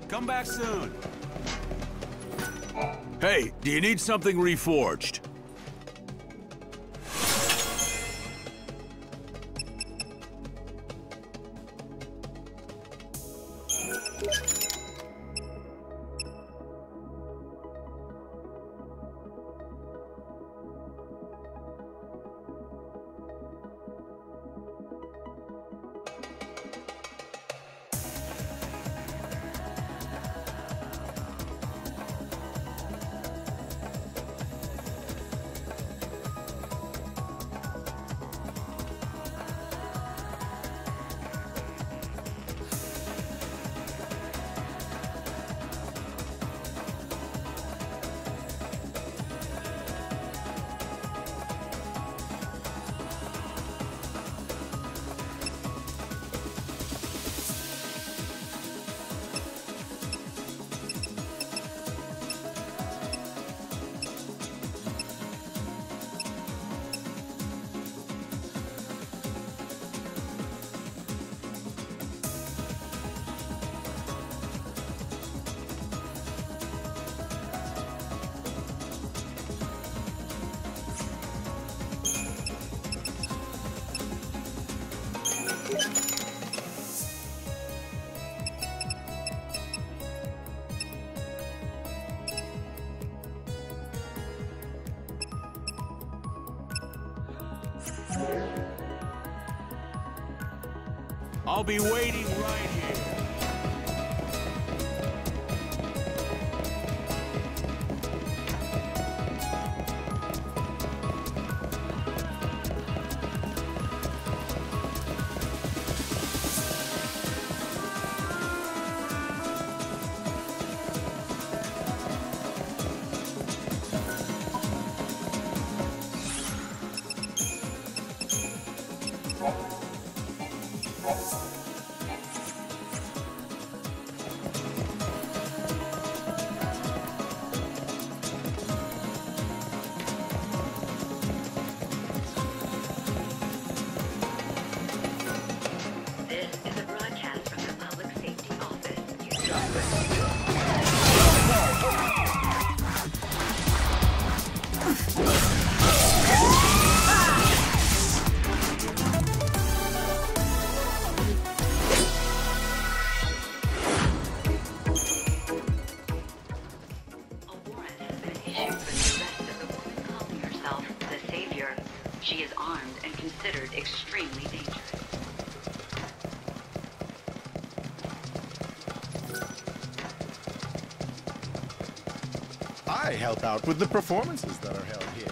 Come back soon. Hey, do you need something reforged? I'll be waiting right here. She is armed and considered extremely dangerous. I help out with the performances that are held here.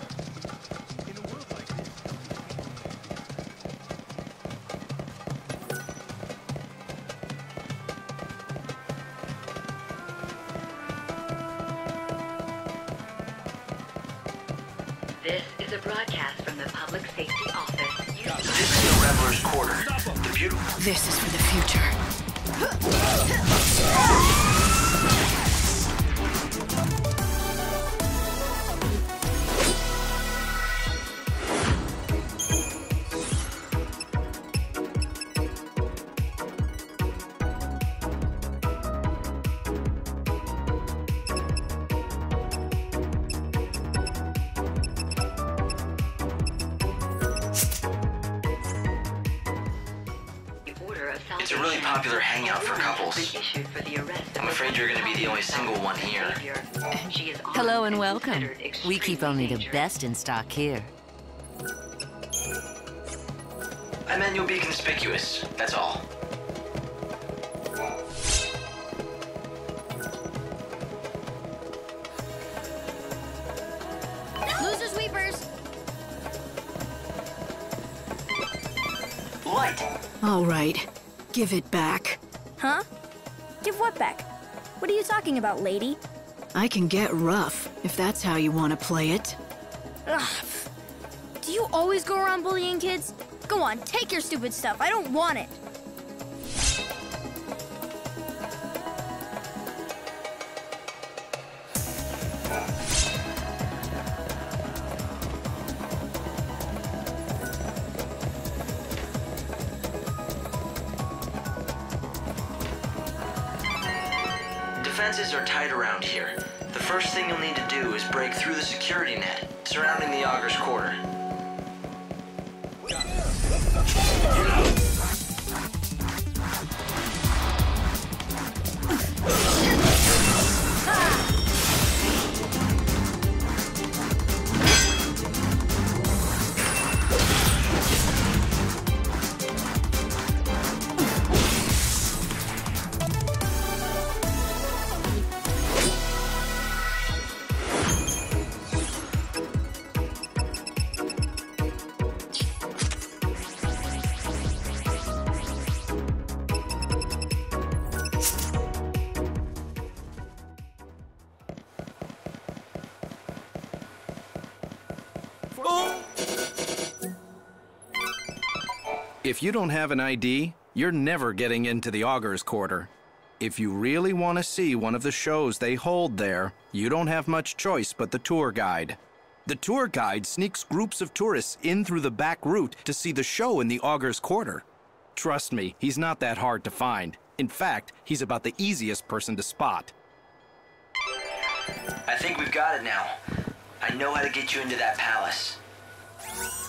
In a world like this. This is a broadcast from the Public Safety Office. This is the Reveler's Quarter. The beautiful... This is for the future. It's a really popular hangout for couples. I'm afraid you're going to be the only single one here. Hello and welcome. We keep only the best in stock here. I meant you'll be conspicuous, that's all. Losers weepers! Light! All right. Give it back. Huh? Give what back? What are you talking about, lady? I can get rough, if that's how you want to play it. Ugh. Do you always go around bullying kids? Go on, take your stupid stuff. I don't want it. Defenses are tight around here. The first thing you'll need to do is break through the security net surrounding the Augur's Quarter. If you don't have an ID, you're never getting into the Augur's Quarter. If you really want to see one of the shows they hold there, you don't have much choice but the tour guide. The tour guide sneaks groups of tourists in through the back route to see the show in the Augur's Quarter. Trust me, he's not that hard to find. In fact, he's about the easiest person to spot. I think we've got it now. I know how to get you into that palace.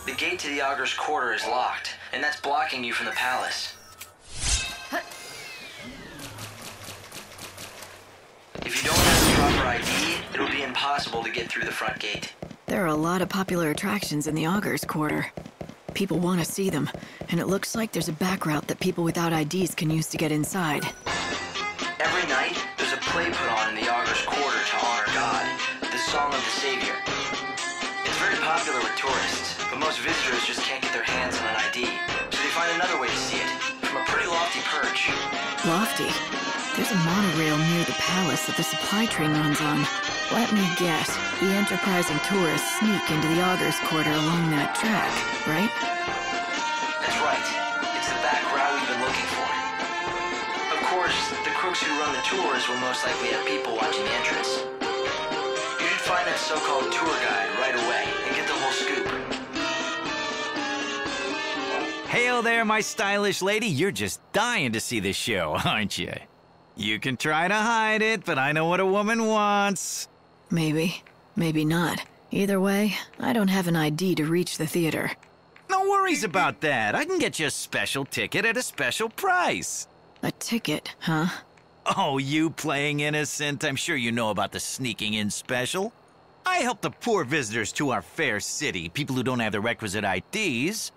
The gate to the Augur's Quarter is locked, and that's blocking you from the palace. If you don't have the proper ID, it'll be impossible to get through the front gate. There are a lot of popular attractions in the Augur's Quarter. People want to see them, and it looks like there's a back route that people without IDs can use to get inside. Every night, there's a play put on in the Augur's Quarter to honor God, the Song of the Savior. It's very popular with tourists, but most visitors just can't get their hands on an ID, so they find another way to see it, from a pretty lofty perch. Lofty? There's a monorail near the palace that the supply train runs on. Let me guess, the enterprising tourists sneak into the Augur's Quarter along that track, right? That's right. It's the back route we've been looking for. Of course, the crooks who run the tours will most likely have people watching the entrance. You should find that so-called tour guide right away and get the whole scoop. Hail there, my stylish lady. You're just dying to see this show, aren't you? You can try to hide it, but I know what a woman wants. Maybe. Maybe not. Either way, I don't have an ID to reach the theater. No worries about that. I can get you a special ticket at a special price. A ticket, huh? Oh, you playing innocent? I'm sure you know about the sneaking in special. I help the poor visitors to our fair city, people who don't have the requisite IDs,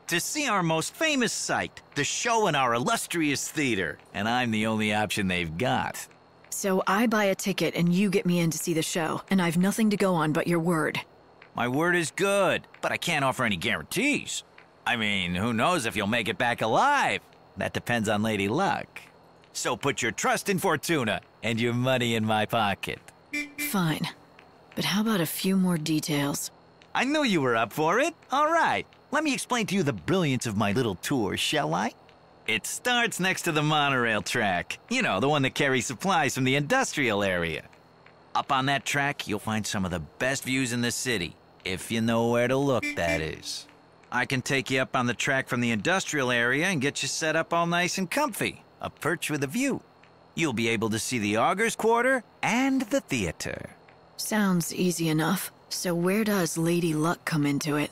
to see our most famous sight, the show in our illustrious theater. And I'm the only option they've got. So I buy a ticket and you get me in to see the show, and I've nothing to go on but your word. My word is good, but I can't offer any guarantees. I mean, who knows if you'll make it back alive? That depends on Lady Luck. So put your trust in Fortuna and your money in my pocket. Fine. But how about a few more details? I knew you were up for it. All right, let me explain to you the brilliance of my little tour, shall I? It starts next to the monorail track. You know, the one that carries supplies from the industrial area. Up on that track, you'll find some of the best views in the city. If you know where to look, that is. I can take you up on the track from the industrial area and get you set up all nice and comfy. A perch with a view. You'll be able to see the Augur's Quarter and the theater. Sounds easy enough. So where does Lady Luck come into it?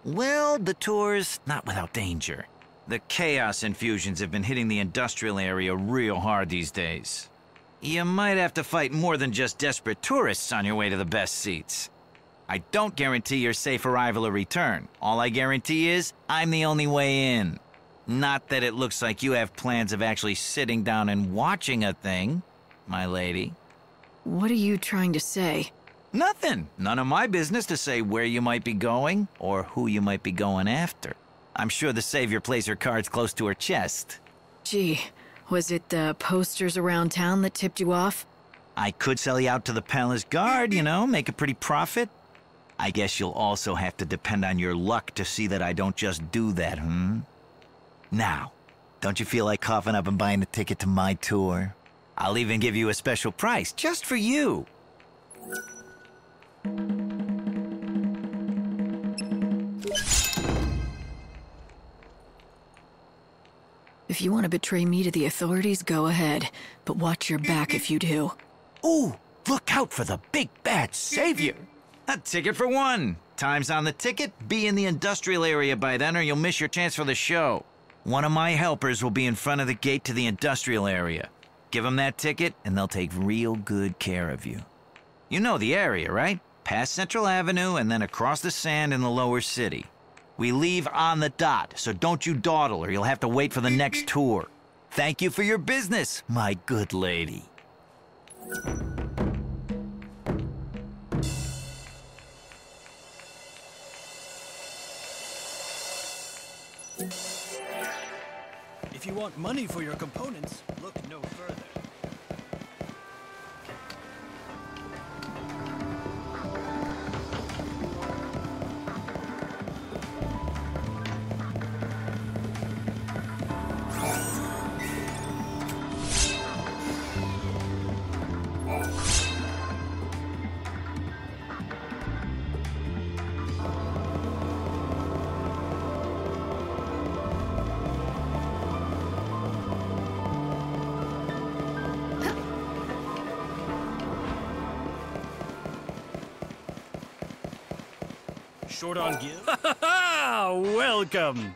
Well, the tour's not without danger. The chaos infusions have been hitting the industrial area real hard these days. You might have to fight more than just desperate tourists on your way to the best seats. I don't guarantee your safe arrival or return. All I guarantee is I'm the only way in. Not that it looks like you have plans of actually sitting down and watching a thing, my lady. What are you trying to say? Nothing. None of my business to say where you might be going or who you might be going after. I'm sure the Savior plays her cards close to her chest. Gee, was it the posters around town that tipped you off? I could sell you out to the palace guard, you know, make a pretty profit. I guess you'll also have to depend on your luck to see that I don't just do that, Now, don't you feel like coughing up and buying a ticket to my tour? I'll even give you a special price, just for you. If you want to betray me to the authorities, go ahead. But watch your back if you do. Ooh, look out for the big bad Savior. A ticket for one. Time's on the ticket. Be in the industrial area by then or you'll miss your chance for the show. One of my helpers will be in front of the gate to the industrial area. Give them that ticket and they'll take real good care of you. You know the area, right? Past Central Avenue and then across the sand in the lower city. We leave on the dot, so don't you dawdle or you'll have to wait for the next tour. Thank you for your business, my good lady. If you want money for your components, look no further. Short on give? Welcome!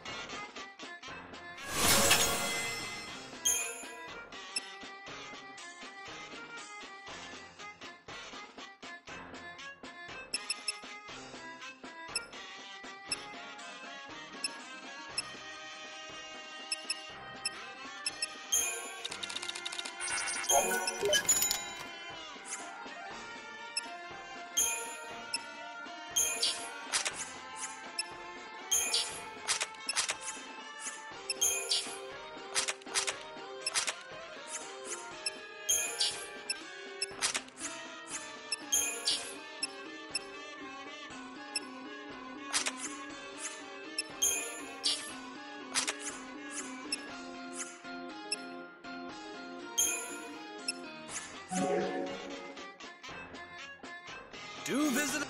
Do visit.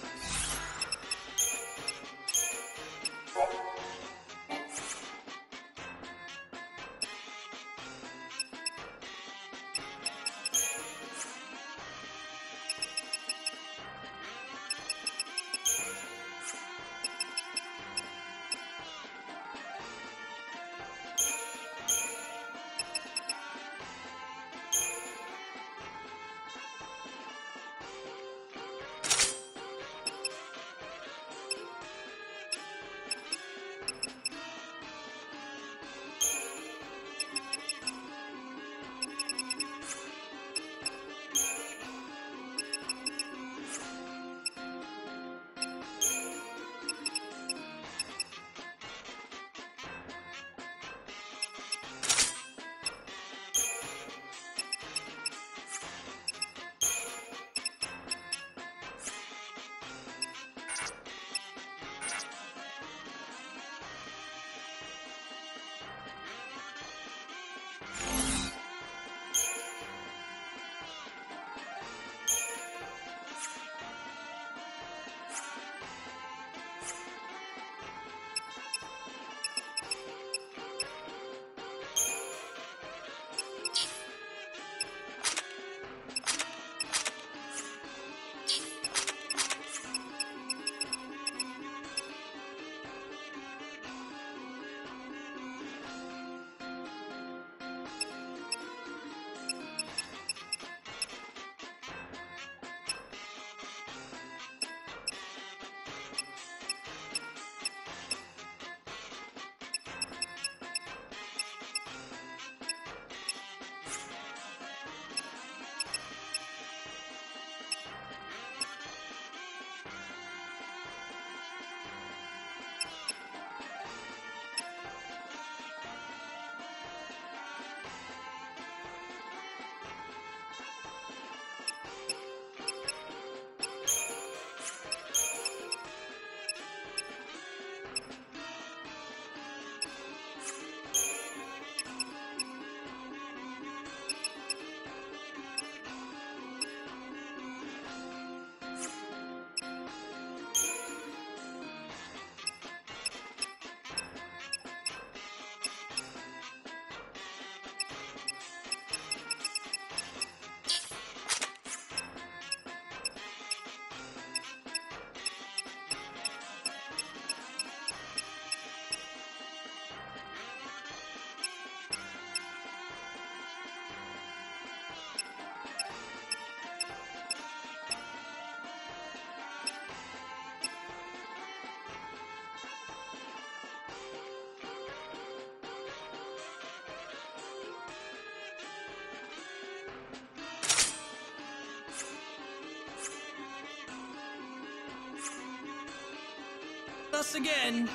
Us again.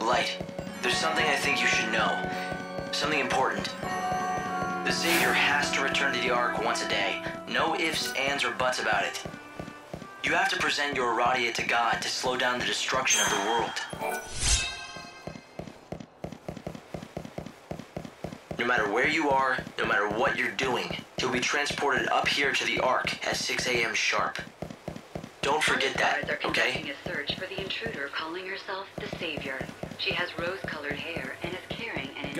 Light, there's something I think you should know. Something important. The Savior has to return to the Ark once a day. No ifs, ands, or buts about it. You have to present your Aradia to God to slow down the destruction of the world. No matter where you are, no matter what you're doing, you'll be transported up here to the Ark at 6 a.m. sharp. Don't forget that, Guards are okay? conducting a search for the intruder calling herself the Savior. She has rose-colored hair and is carrying an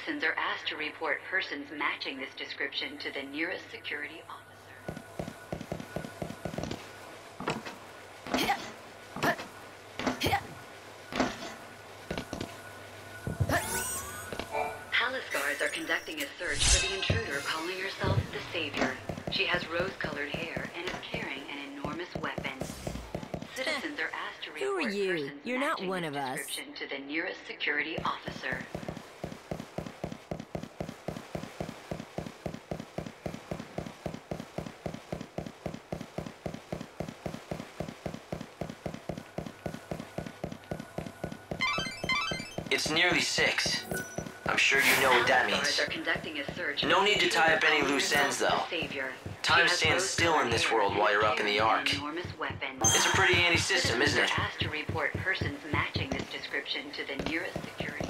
Citizens are asked to report persons matching this description to the nearest security officer. Palace guards are conducting a search for the intruder calling herself the Savior. She has rose-colored hair and is carrying an enormous weapon. Citizens are asked to Who are report you? persons You're not matching one this of us. description to the nearest security officer. It's nearly 6. I'm sure you know what that means. No need to tie up any loose ends, though. Time stands still in this world while you're up in the Ark. It's a pretty handy system, isn't it? Asked to report persons matching this description to the nearest security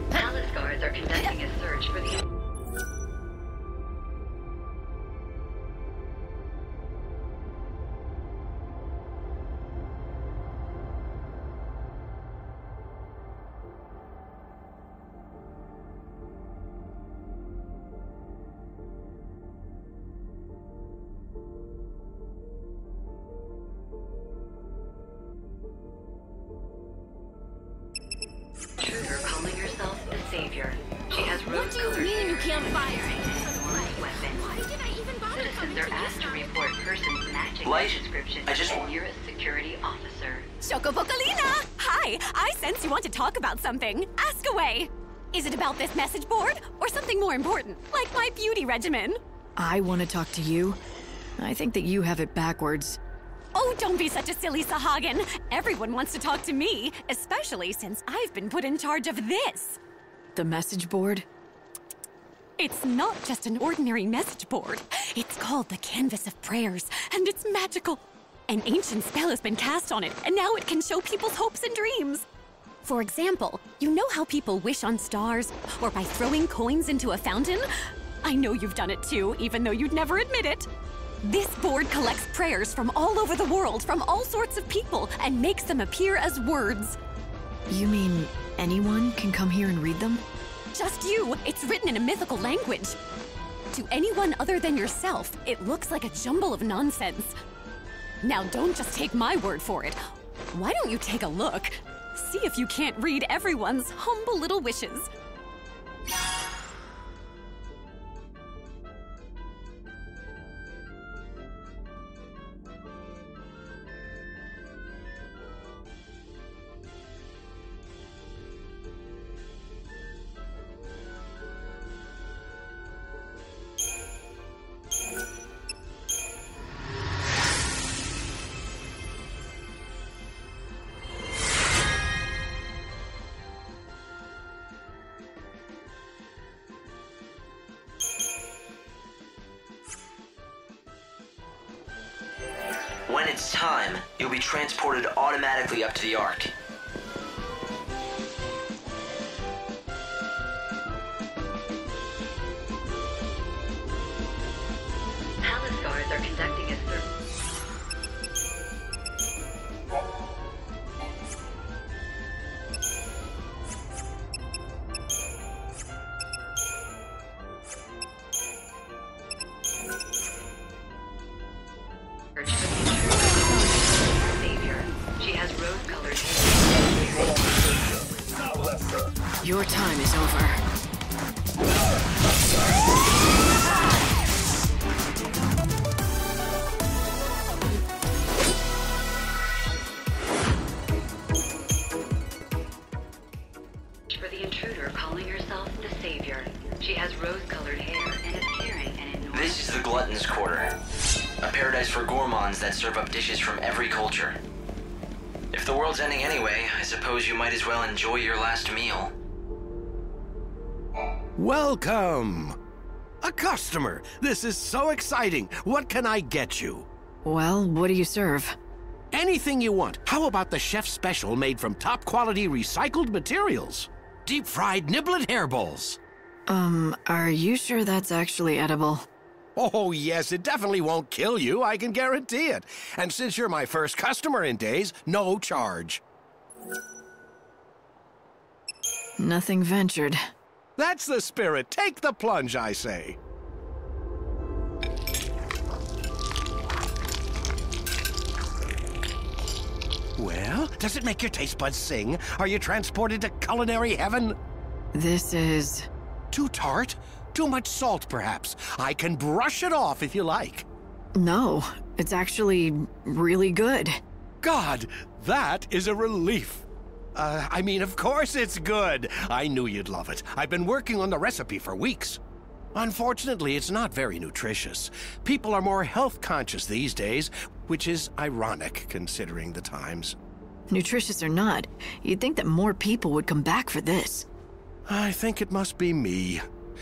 Palace guards are conducting a search for the... Intruder calling herself the Savior. She has rose-colored hair. You can't fire Weapon. Why did I even bother Citizens are asked to report persons matching Light, the description to the nearest security officer. Chocobocolina! Hi! I sense you want to talk about something. Ask away! Is it about this message board? Or something more important, like my beauty regimen? I want to talk to you. I think that you have it backwards. Oh, don't be such a silly Sahagin. Everyone wants to talk to me, especially since I've been put in charge of this. The message board? It's not just an ordinary message board. It's called the Canvas of Prayers, and it's magical. An ancient spell has been cast on it, and now it can show people's hopes and dreams. For example, you know how people wish on stars, or by throwing coins into a fountain? I know you've done it too, even though you'd never admit it. This board collects prayers from all over the world, from all sorts of people, and makes them appear as words. You mean anyone can come here and read them? Just you. It's written in a mythical language. To anyone other than yourself, it looks like a jumble of nonsense. Now don't just take my word for it. Why don't you take a look? See if you can't read everyone's humble little wishes. When it's time, you'll be transported automatically up to the Ark. Palace guards are conducting a search. Savior. She has rose-colored hair. Your time is over. For the intruder calling herself the Savior. She has rose-colored hair and is carrying an enormous... This is the Glutton's Quarter, a paradise for gourmands that serve up dishes from every culture. If the world's ending anyway, I suppose you might as well enjoy your last meal. Welcome! A customer! This is so exciting! What can I get you? Well, what do you serve? Anything you want. How about the chef's special made from top-quality recycled materials? Deep-fried niblet hair bowls. Are you sure that's actually edible? Oh, yes, it definitely won't kill you, I can guarantee it. And since you're my first customer in days, no charge. Nothing ventured. That's the spirit. Take the plunge, I say. Well, does it make your taste buds sing? Are you transported to culinary heaven? This is... Too tart? Too much salt, perhaps? I can brush it off if you like. No, it's actually really good. God, that is a relief. I mean, of course it's good. I knew you'd love it. I've been working on the recipe for weeks. Unfortunately, it's not very nutritious. People are more health conscious these days, which is ironic considering the times. Nutritious or not, you'd think that more people would come back for this. I think it must be me.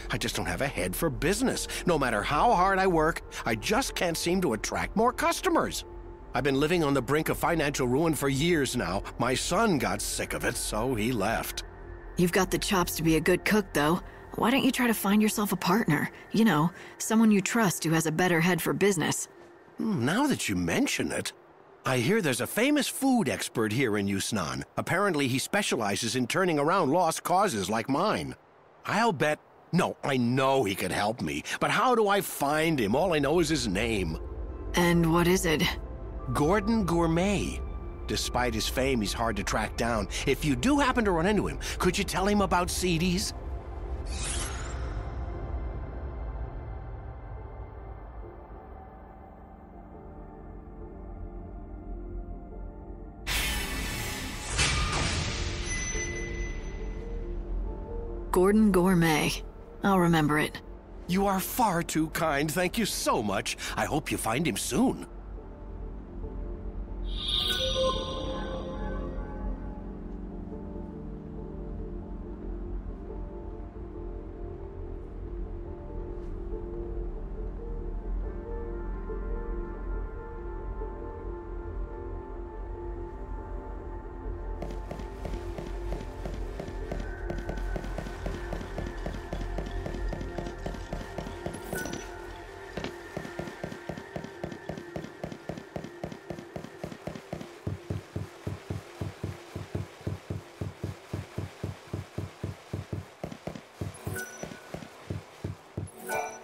I just don't have a head for business. No matter how hard I work, I just can't seem to attract more customers. I've been living on the brink of financial ruin for years now. My son got sick of it, so he left. You've got the chops to be a good cook, though. Why don't you try to find yourself a partner? You know, someone you trust who has a better head for business. Now that you mention it, I hear there's a famous food expert here in XIII. Apparently he specializes in turning around lost causes like mine. I'll bet... No, I know he could help me, but how do I find him? All I know is his name. And what is it? Gordon Gourmet. Despite his fame, he's hard to track down. If you do happen to run into him, could you tell him about CDs? Gordon Gourmet. I'll remember it. You are far too kind. Thank you so much. I hope you find him soon.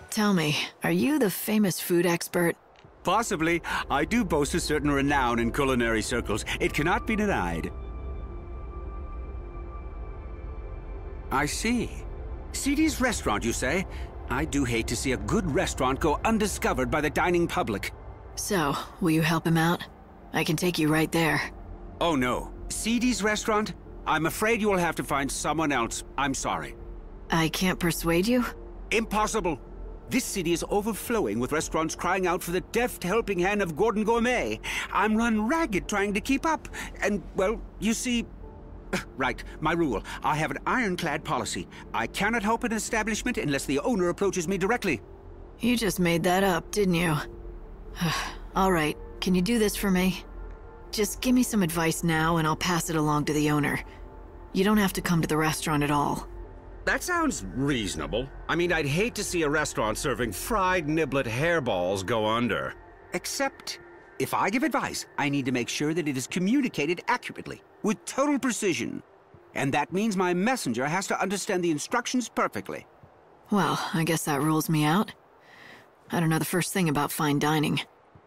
Tell me, are you the famous food expert? Possibly. I do boast a certain renown in culinary circles. It cannot be denied. I see. CD's restaurant, you say? I do hate to see a good restaurant go undiscovered by the dining public. So, will you help him out? I can take you right there. Oh no. CD's restaurant? I'm afraid you will have to find someone else. I'm sorry. I can't persuade you? Impossible. This city is overflowing with restaurants crying out for the deft helping hand of Gordon Gourmet. I'm run ragged trying to keep up. And, well, you see... Right, my rule. I have an ironclad policy. I cannot help an establishment unless the owner approaches me directly. You just made that up, didn't you? All right, can you do this for me? Just give me some advice now and I'll pass it along to the owner. You don't have to come to the restaurant at all. That sounds reasonable. I mean, I'd hate to see a restaurant serving fried niblet hairballs go under. Except, if I give advice, I need to make sure that it is communicated accurately, with total precision. And that means my messenger has to understand the instructions perfectly. Well, I guess that rules me out. I don't know the first thing about fine dining.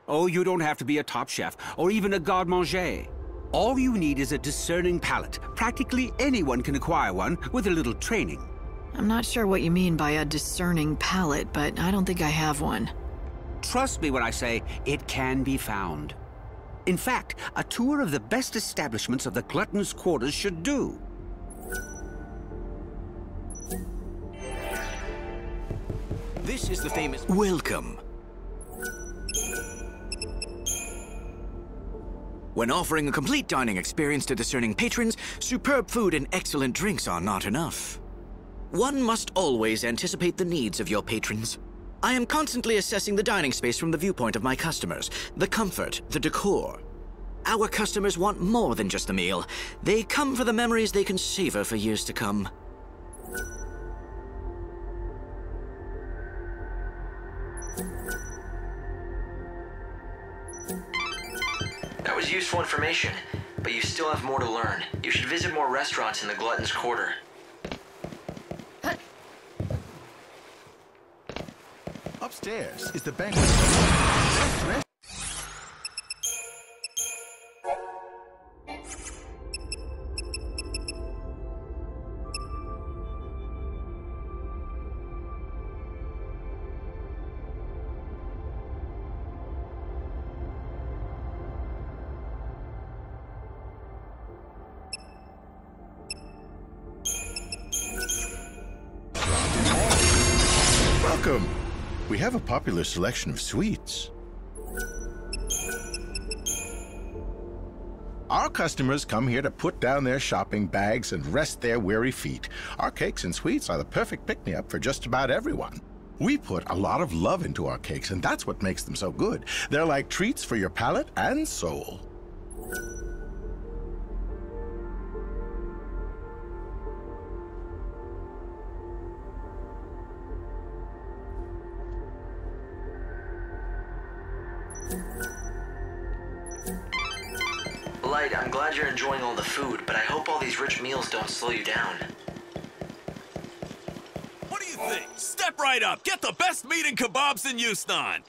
Oh, you don't have to be a top chef, or even a garde-manger. All you need is a discerning palate. Practically anyone can acquire one with a little training. I'm not sure what you mean by a discerning palate, but I don't think I have one. Trust me when I say it can be found. In fact, a tour of the best establishments of the Glutton's Quarters should do. This is the famous... Welcome. When offering a complete dining experience to discerning patrons, superb food and excellent drinks are not enough. One must always anticipate the needs of your patrons. I am constantly assessing the dining space from the viewpoint of my customers, the comfort, the decor. Our customers want more than just a meal. They come for the memories they can savor for years to come. is useful information, but you still have more to learn. You should visit more restaurants in the Glutton's Quarter. Upstairs is the banquet hall. Welcome. We have a popular selection of sweets. Our customers come here to put down their shopping bags and rest their weary feet. Our cakes and sweets are the perfect pick-me-up for just about everyone. We put a lot of love into our cakes, and that's what makes them so good. They're like treats for your palate and soul. Light, I'm glad you're enjoying all the food, but I hope all these rich meals don't slow you down. What do you think? Step right up. Get the best meat and kebabs in Yusnan.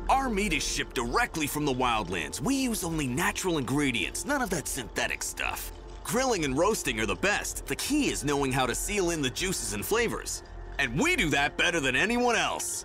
Our meat is shipped directly from the wildlands. We use only natural ingredients, none of that synthetic stuff. Grilling and roasting are the best. The key is knowing how to seal in the juices and flavors. And we do that better than anyone else.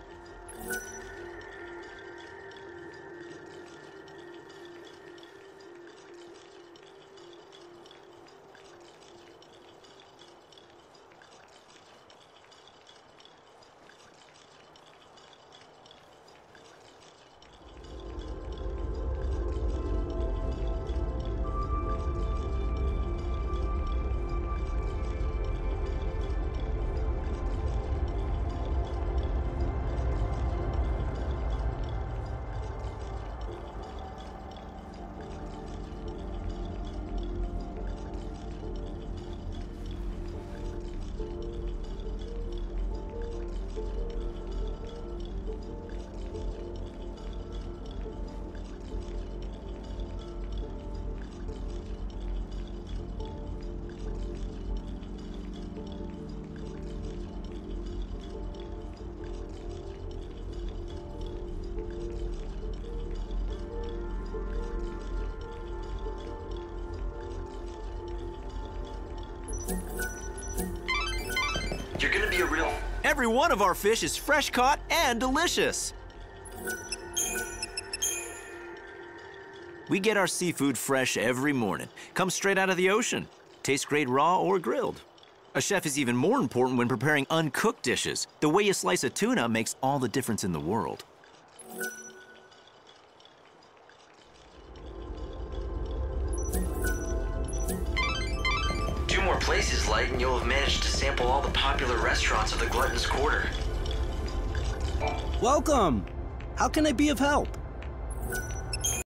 You're gonna be a real... Every one of our fish is fresh caught and delicious. We get our seafood fresh every morning. Comes straight out of the ocean. Tastes great raw or grilled. A chef is even more important when preparing uncooked dishes. The way you slice a tuna makes all the difference in the world. 2 more places, Light, and you'll have managed to sample all the popular restaurants of the Glutton's Quarter. Welcome! How can I be of help?